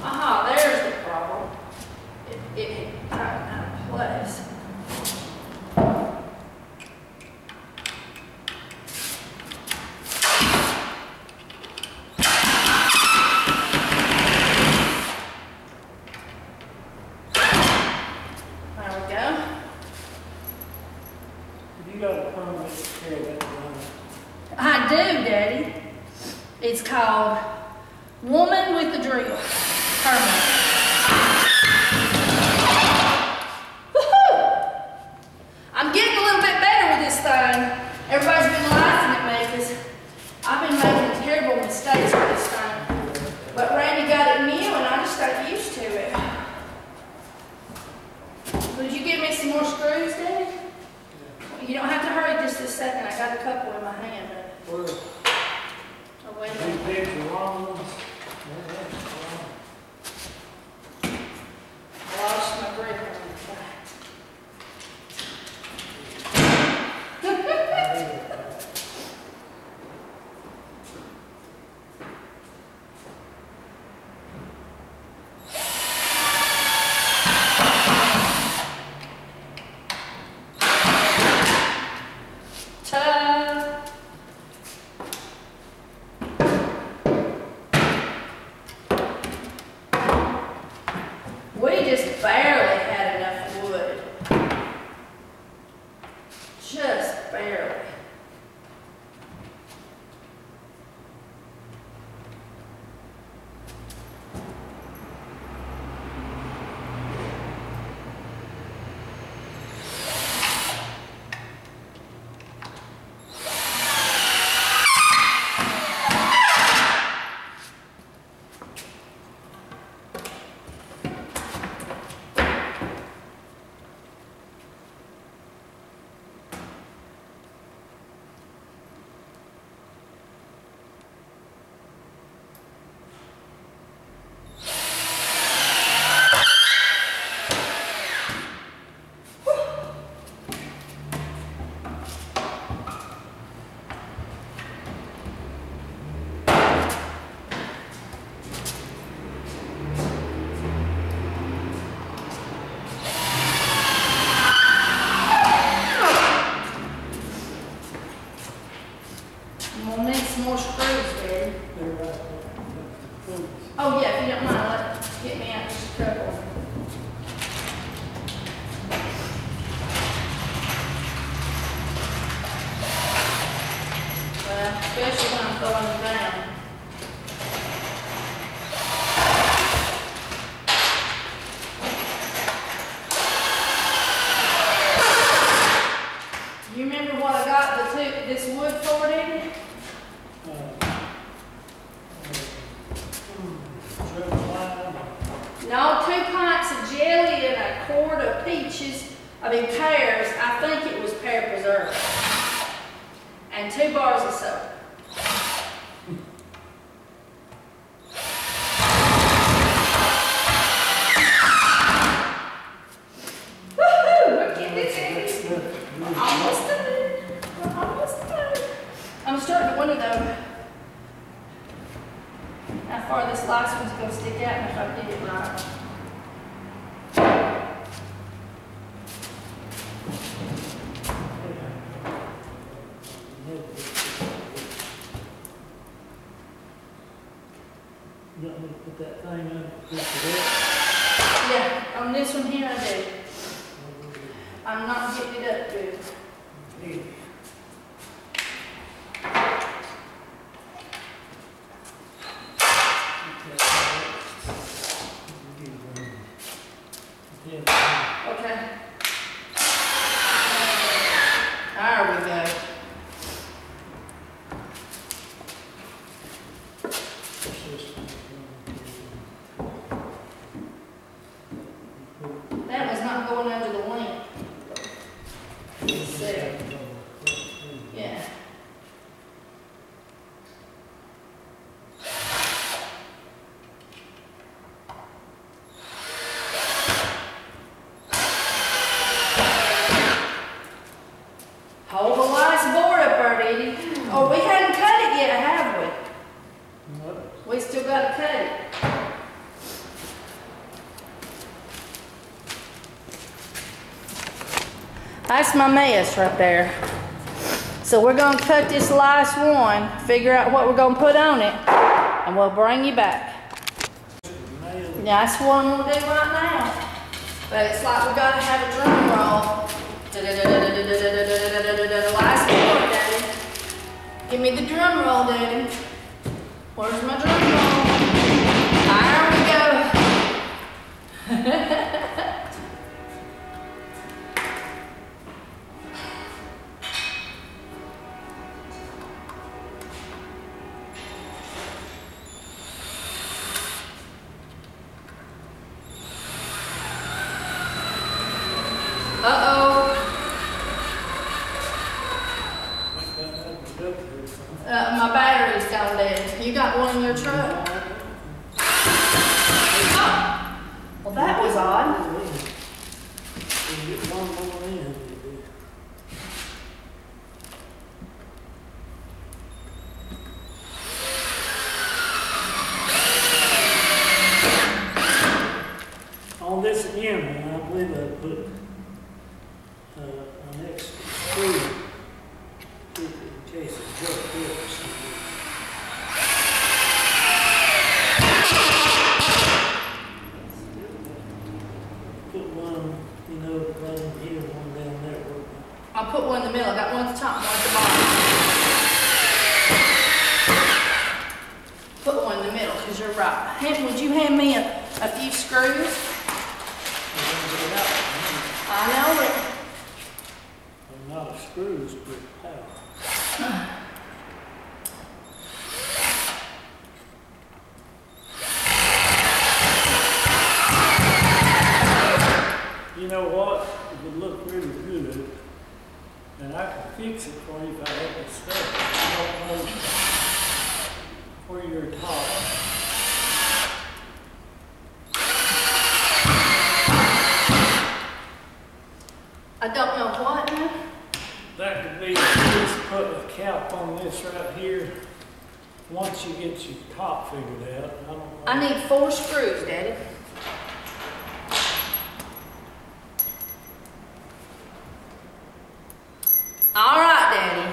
Aha, there's the problem. It got out of place. I do, Daddy. It's called Woman with the Drill. Permanent. Woohoo! I'm getting a little bit better with this thing. Everybody's been laughing at me because I've been making terrible mistakes with this thing. But Randy got it new and I just got used to it. Would you give me some more screws, Daddy? You don't have to hurry just a second. I got a couple in my hand. Where? Oh, wait a You minute. picked the wrong ones. I lost my grip on the back. Ta-da! Daddy? They're right there. Please. Oh yeah, if you don't mind, get me out just a couple. Well, especially when I'm throwing them down. You remember what I got this wood for, Daddy? No, 2 pints of jelly and a quart of peaches, pears. I think it was pear preserve. And 2 bars of soap. Woohoo! We're getting this in. We're almost done. We're almost done. I'm starting to wonder though, how far this last one's going to stick out and if I did it right. You want me to put that thing on? Push it up? Yeah, on this one here I do. I'm not getting it up good. Here. Okay. There we go. That was not going under the wing. So, yeah. Hold the last board up there, Diddy. Oh, we hadn't cut it yet, have we? What? We still got to cut it. That's my mess right there. So we're going to cut this last one, figure out what we're going to put on it, and we'll bring you back. That's what I'm going to do right now. But it's like we got to have a drum roll. Last board, Daddy. Give me the drum roll, Daddy. Where's my drum roll? There we go. My battery's gone dead. You got one in your truck? Oh. Well, that was odd. On this end, man, I believe I put an extra screw in case it works. Put one, one here, one down there. I'll put one in the middle. I got one at the top and one at the bottom. Put one in the middle because you're right. Would you hand me a few screws? I know it. Not screws, but power. You know what? It would look really good, and I could fix it for you if I had the stuff. I don't know where you're top. I don't know what now. That could be, just put a cap on this right here. Once you get your top figured out, I don't know. I need 4 screws, Daddy. All right, Daddy.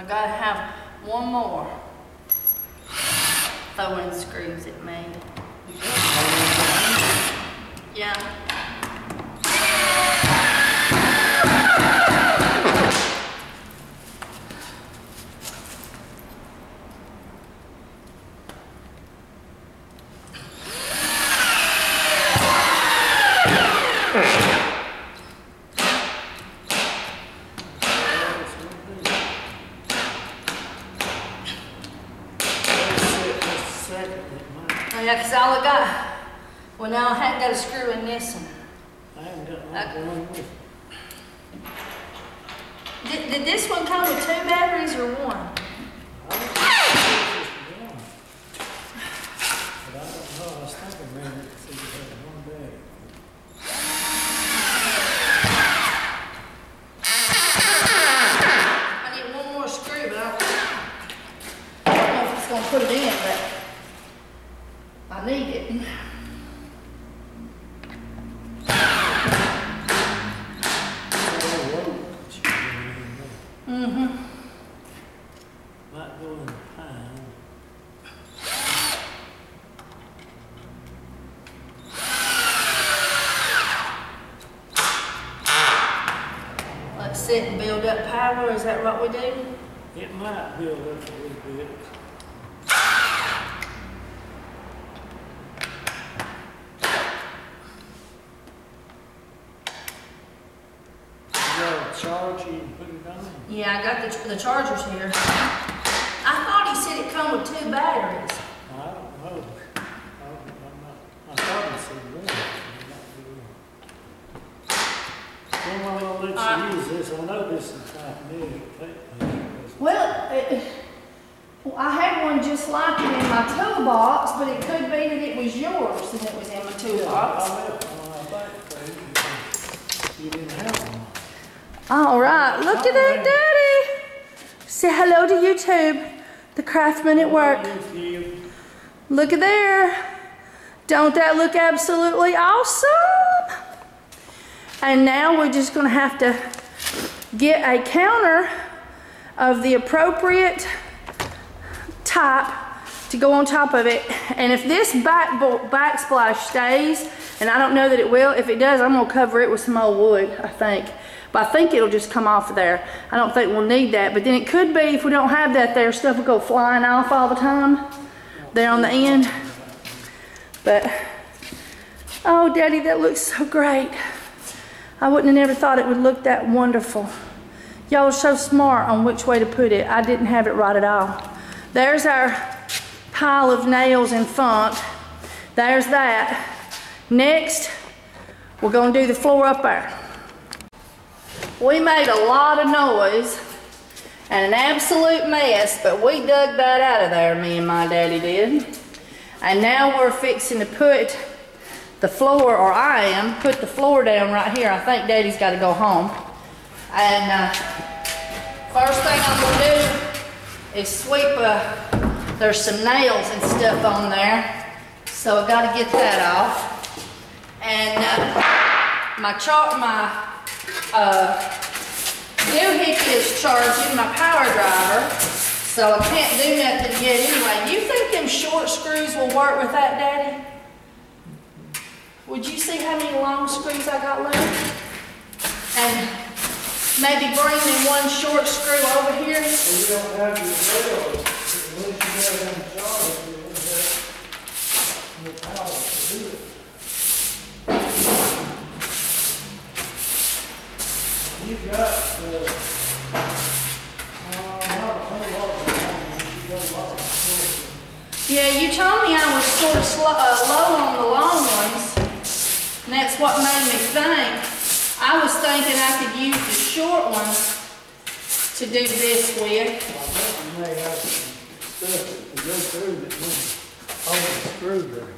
I gotta have one more. Throwing screws at me. Yeah. Yeah, because all I got, well now I haven't got a screw in this one. I haven't got one with it. Did this one come with 2 batteries or 1? I don't know. But I don't know. I was thinking maybe it said you had 1 battery. I need 1 more screw, but I don't know if it's going to put it in, but I need it. Mm-hmm. Might go in the pine. Let's sit and build up power, is that what we do? It might build up a little bit. Charge you and put it on? Yeah, I got the chargers here. I thought he said it come with 2 batteries. I don't know. I thought he said one. I'm not going to let you use this. I know this is not new. Well, I had one just like it in my toolbox, but it could be that it was yours and it was in my toolbox. I left one on my back. You didn't have one. All right, look at that, Daddy. Say hello to YouTube, the craftsman at work. Look at there. Don't that look absolutely awesome? And now we're just gonna have to get a counter of the appropriate type to go on top of it. And if this backsplash stays, and I don't know that it will, if it does, I'm gonna cover it with some old wood, I think. But I think it'll just come off of there. I don't think we'll need that. But then it could be, if we don't have that there, stuff will go flying off all the time there on the end. But, oh, Daddy, that looks so great. I wouldn't have never thought it would look that wonderful. Y'all are so smart on which way to put it. I didn't have it right at all. There's our pile of nails in front. There's that. Next, we're going to do the floor up there. We made a lot of noise and an absolute mess, but we dug that out of there, me and my daddy did. And now we're fixing to put the floor, or I am, put the floor down right here. I think Daddy's got to go home. And first thing I'm gonna do is sweep, there's some nails and stuff on there. So I gotta get that off. And my doohickey is charging my power driver, so I can't do nothing yet anyway. You think them short screws will work with that, Daddy? Would you see how many long screws I got left? And maybe bring me 1 short screw over here? Well, you don't have your nails. Unless you have them charged, you won't have the power to do it. You've got yeah, you told me I was sort of low on the long ones, and that's what made me think. I was thinking I could use the short ones to do this with. You may have some stuff to go through that won't screw there.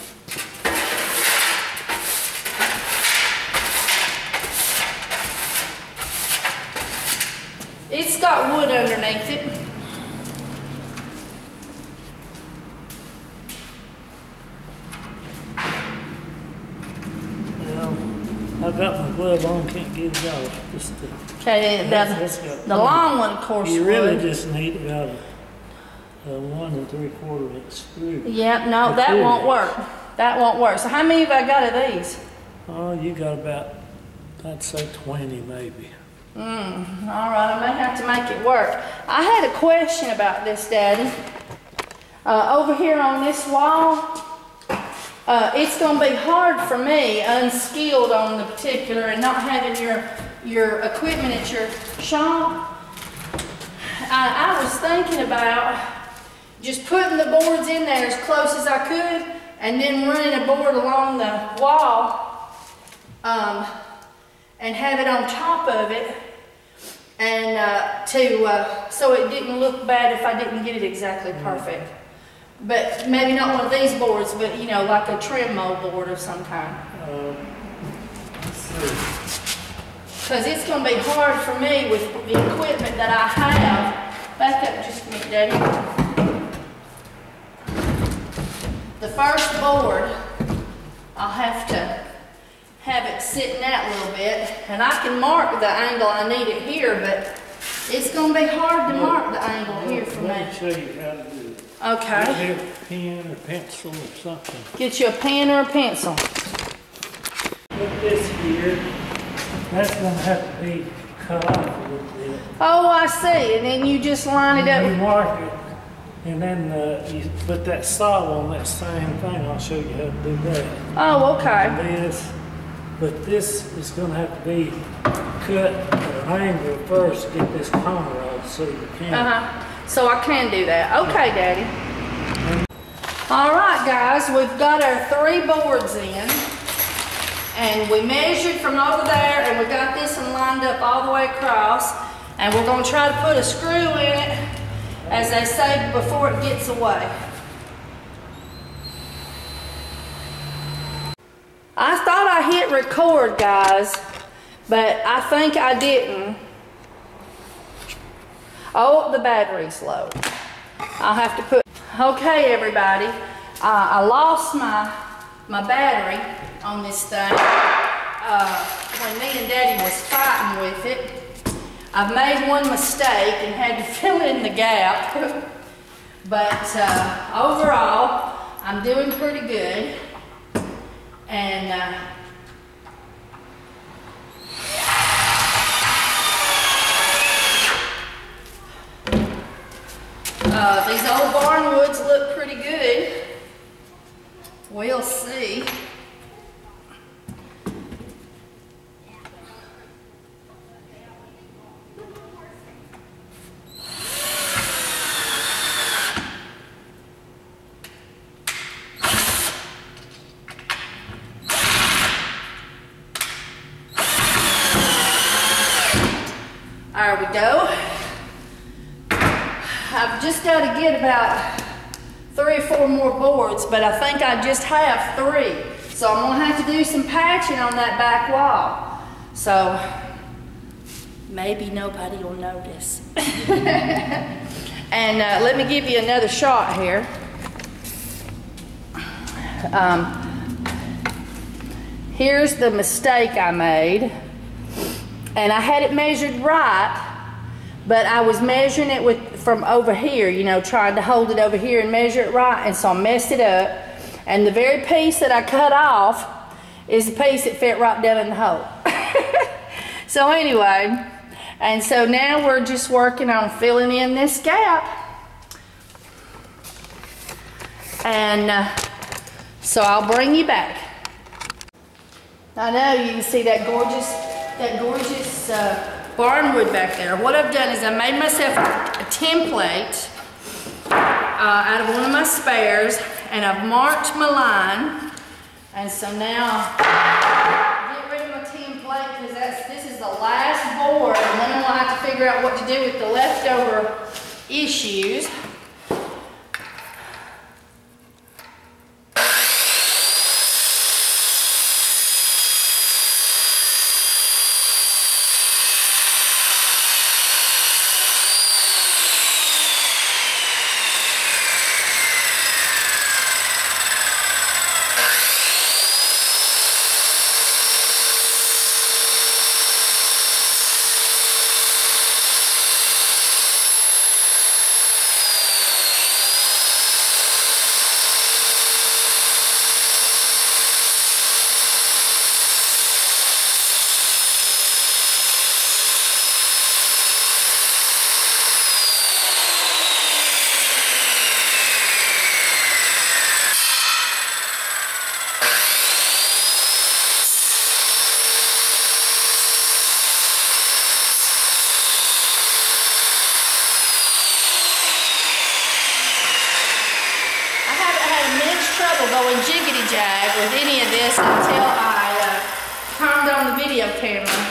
It's got wood underneath it. Well, I've got my 12 on, can't get it off. Just Okay, the long one, of course, you really would. just need about a 1 3/4 inch screw. Yeah, no, that won't work. That won't work. So how many have I got of these? Oh, you got about, I'd say 20 maybe. All right, I may have to make it work. I had a question about this, Daddy. Over here on this wall, it's going to be hard for me, unskilled on the particular, and not having your equipment at your shop. I was thinking about just putting the boards in there as close as I could, and then running a board along the wall, and have it on top of it, and so it didn't look bad if I didn't get it exactly perfect. But maybe not one of these boards, but you know, like a trim mold board of some kind. Let's see. Because it's going to be hard for me with the equipment that I have. Back up just a minute, Daddy. The first board, I'll have to have it sitting out a little bit, and I can mark the angle I need it here, but it's going to be hard to mark the angle here for me. Let me show you how to do it. Okay. You have a pen or pencil or something. Get you a pen or a pencil. Put this here. That's going to have to be cut off a little bit. Oh, I see. And then you just line it You up. mark it, and then you put that saw on that same thing. I'll show you how to do that. Oh, okay. But this is going to have to be cut at an angle first to get this corner off so you can. So I can do that. Okay, Daddy. All right, guys. We've got our 3 boards in. And we measured from over there, and we got this one lined up all the way across. And we're going to try to put a screw in it, as they say, before it gets away. I thought I hit record, guys, but I think I didn't. Oh, the battery's low. I'll have to put... Okay, everybody. I lost my battery on this thing when me and Daddy was fighting with it. I've made one mistake and had to fill in the gap. But overall, I'm doing pretty good. And these old barn woods look pretty good. We'll see. There we go. I've just got to get about 3 or 4 more boards, but I think I just have 3. So I'm going to have to do some patching on that back wall. So maybe nobody will notice. And let me give you another shot here. Here's the mistake I made. And I had it measured right, but I was measuring it from over here, you know, trying to hold it over here and measure it right, and so I messed it up. And the very piece that I cut off is the piece that fit right down in the hole. So anyway, and so now we're just working on filling in this gap. And so I'll bring you back. I know you can see that gorgeous barnwood back there. What I've done is I made myself a template out of one of my spares, and I've marked my line. And so now get rid of my template, because this is the last board, and then I'm going to have to figure out what to do with the leftover issues. going jiggity jag with any of this until I turned on the video camera,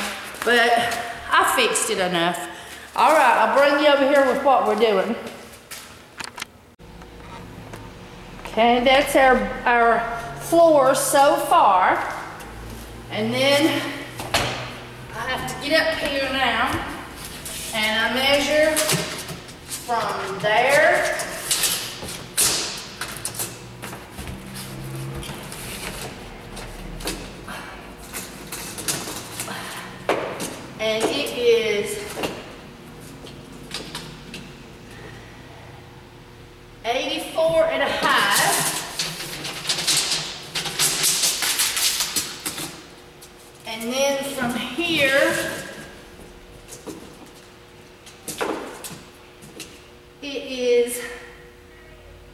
but I fixed it enough. All right, I'll bring you over here with what we're doing. Okay, that's our floor so far. And then I have to get up here now and I measure from there and it is 84 and a half. And then from here, it is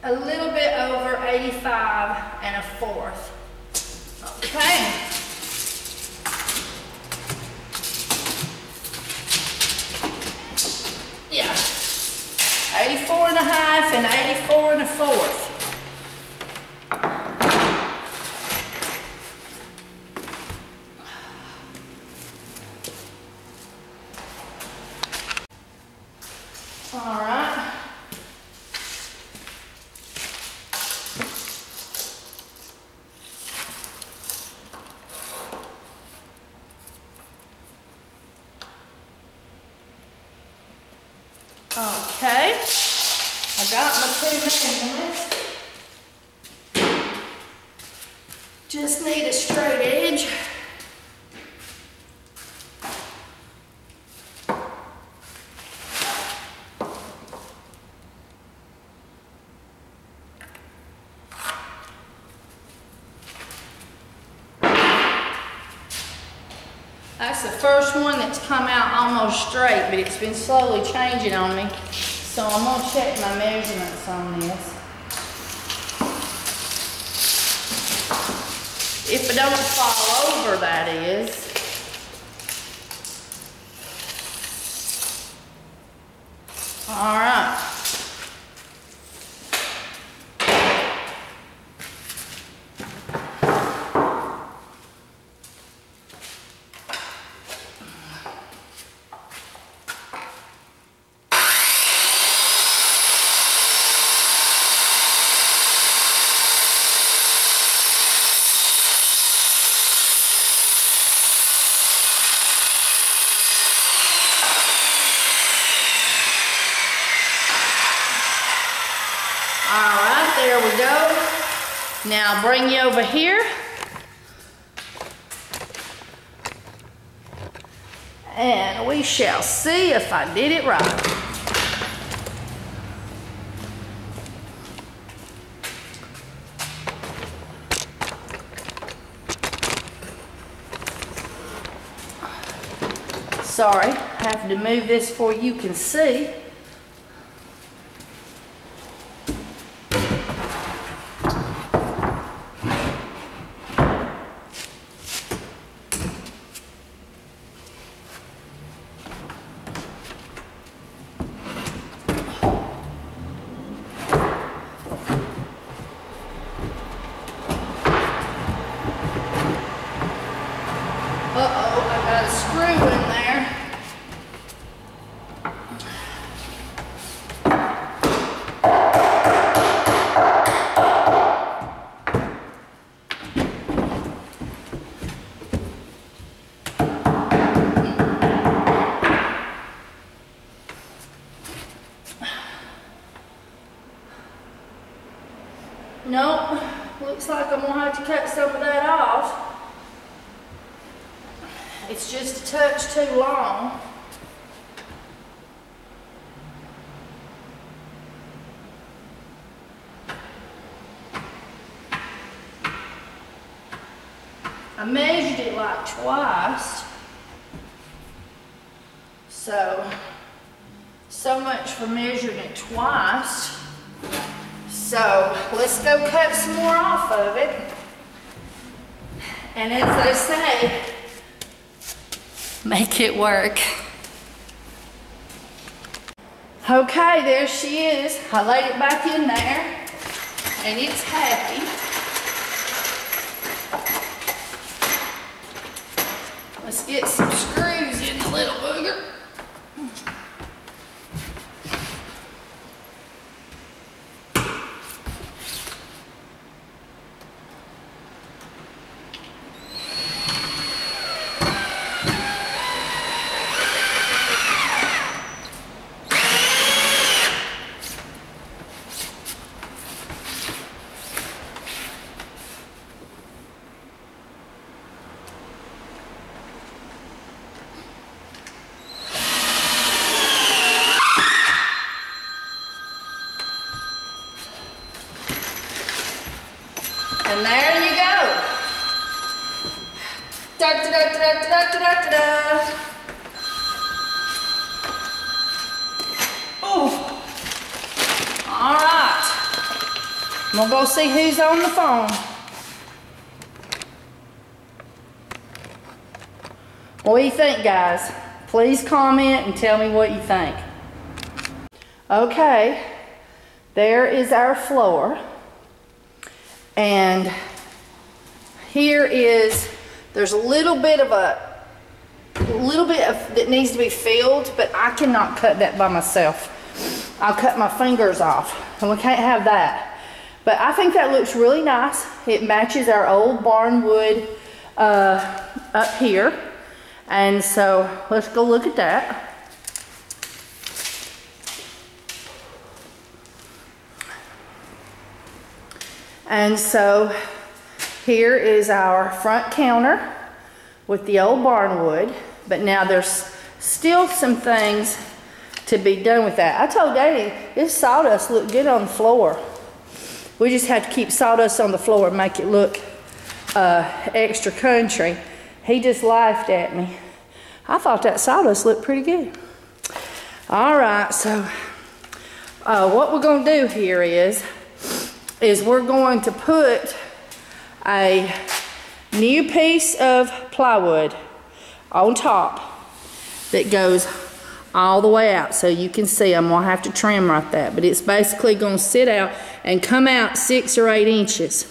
a little bit over 85 and a fourth. Okay. Yeah. 84 and a half and 84 and a fourth. All right. Okay. I got my two measurements. Just need a straight edge. That's the first one that's come out almost straight, but it's been slowly changing on me. So I'm gonna check my measurements on this. If it don't fall over, that is. All right. Alright, there we go. Now I'll bring you over here. And we shall see if I did it right. Sorry, I have to move this for you can see. Uh-oh, I got a screw in there. Nope, looks like I'm gonna have to cut some of that off. It's just a touch too long. I measured it like twice. So much for measuring it twice. So let's go cut some more off of it. And as they say, make it work. Okay, there she is. I laid it back in there and it's happy. get some screws in the little booger. And there you go. Da, da, da, da, da, da, da, da. Oh. All right. I'm gonna go see who's on the phone. What do you think, guys? Please comment and tell me what you think. Okay, there is our floor. And here is, there's a little bit that needs to be filled, but I cannot cut that by myself. I'll cut my fingers off, and we can't have that. But I think that looks really nice. It matches our old barn wood up here. And so let's go look at that. And so here is our front counter with the old barn wood, but now there's still some things to be done with that. I told Daddy this sawdust looked good on the floor. We just have to keep sawdust on the floor and make it look extra country. He just laughed at me. I thought that sawdust looked pretty good. All right, so what we're gonna do here is we're going to put a new piece of plywood on top that goes all the way out, so you can see. I'm gonna have to trim right there, but it's basically gonna sit out and come out 6 or 8 inches.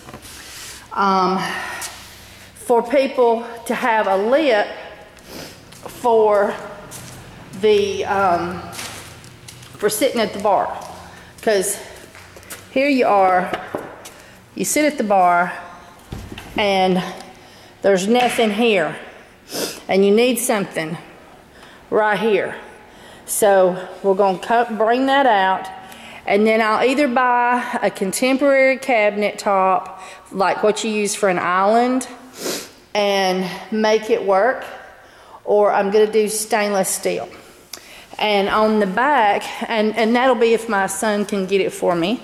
For people to have a lip for the for sitting at the bar, because here you are, you sit at the bar and there's nothing here, and you need something right here. So we're going to bring that out, and then I'll either buy a contemporary cabinet top like what you use for an island and make it work, or I'm going to do stainless steel. And on the back, and that'll be if my son can get it for me.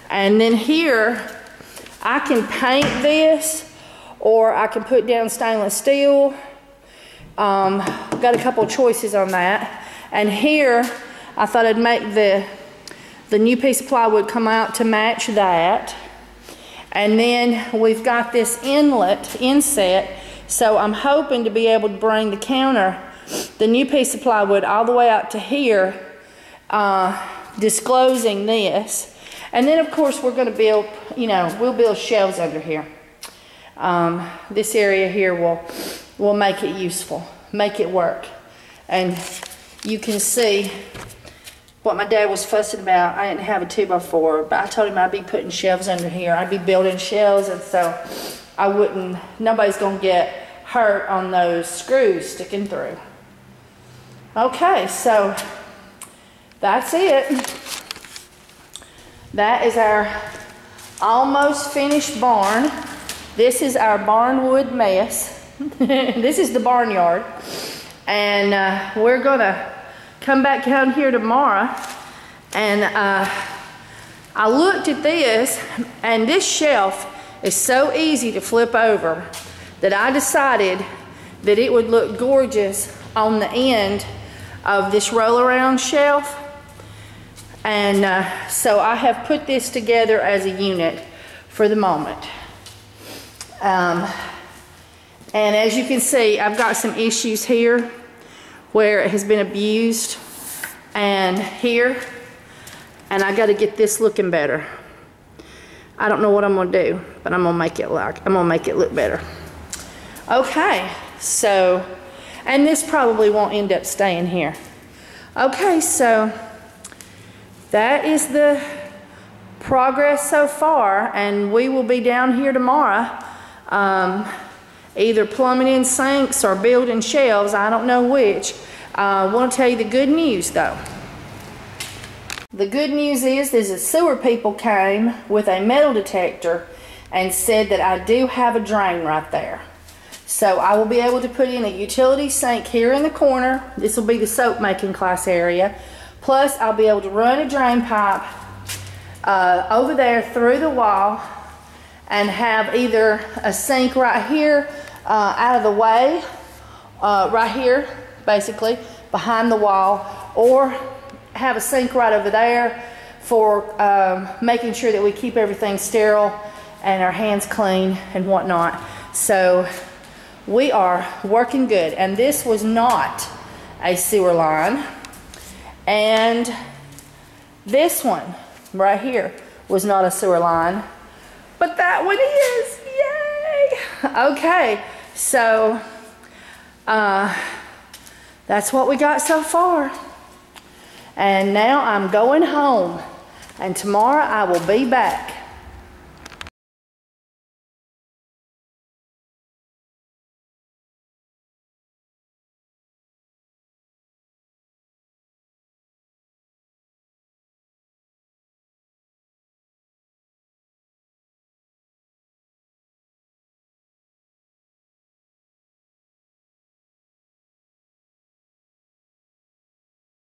And then here, I can paint this, or I can put down stainless steel. Got a couple choices on that. And here, I thought I'd make the new piece of plywood come out to match that. And then we've got this inset, so I'm hoping to be able to bring the counter, the new piece of plywood, all the way out to here, disclosing this. And then of course we're going to build, we'll build shelves under here. This area here will make it useful, make it work. And you can see what my dad was fussing about. I didn't have a 2x4, but I told him I'd be putting shelves under here. I'd be building shelves, and so nobody's going to get hurt on those screws sticking through. Okay, so that's it. That is our almost finished barn. This is our barnwood mess. This is the barnyard. And we're gonna come back down here tomorrow. And I looked at this, and this shelf is so easy to flip over that I decided that it would look gorgeous on the end of this roll around shelf. And so I have put this together as a unit for the moment. And as you can see, I've got some issues here where it has been abused, and here, and I got to get this looking better. I don't know what I'm gonna do, but I'm gonna make it look better. Okay, so And this probably won't end up staying here. Okay, so that is the progress so far, and we will be down here tomorrow, either plumbing in sinks or building shelves. I don't know which. I want to tell you the good news though. The good news is the sewer people came with a metal detector and said that I do have a drain right there. So I will be able to put in a utility sink here in the corner. This will be the soap making class area. Plus I'll be able to run a drain pipe over there through the wall and have either a sink right here out of the way, right here basically behind the wall, or have a sink right over there for making sure that we keep everything sterile and our hands clean and whatnot. So we are working good, and this was not a sewer line, and this one right here was not a sewer line, but that one is. Yay! Okay, so that's what we got so far, and now I'm going home, and tomorrow I will be back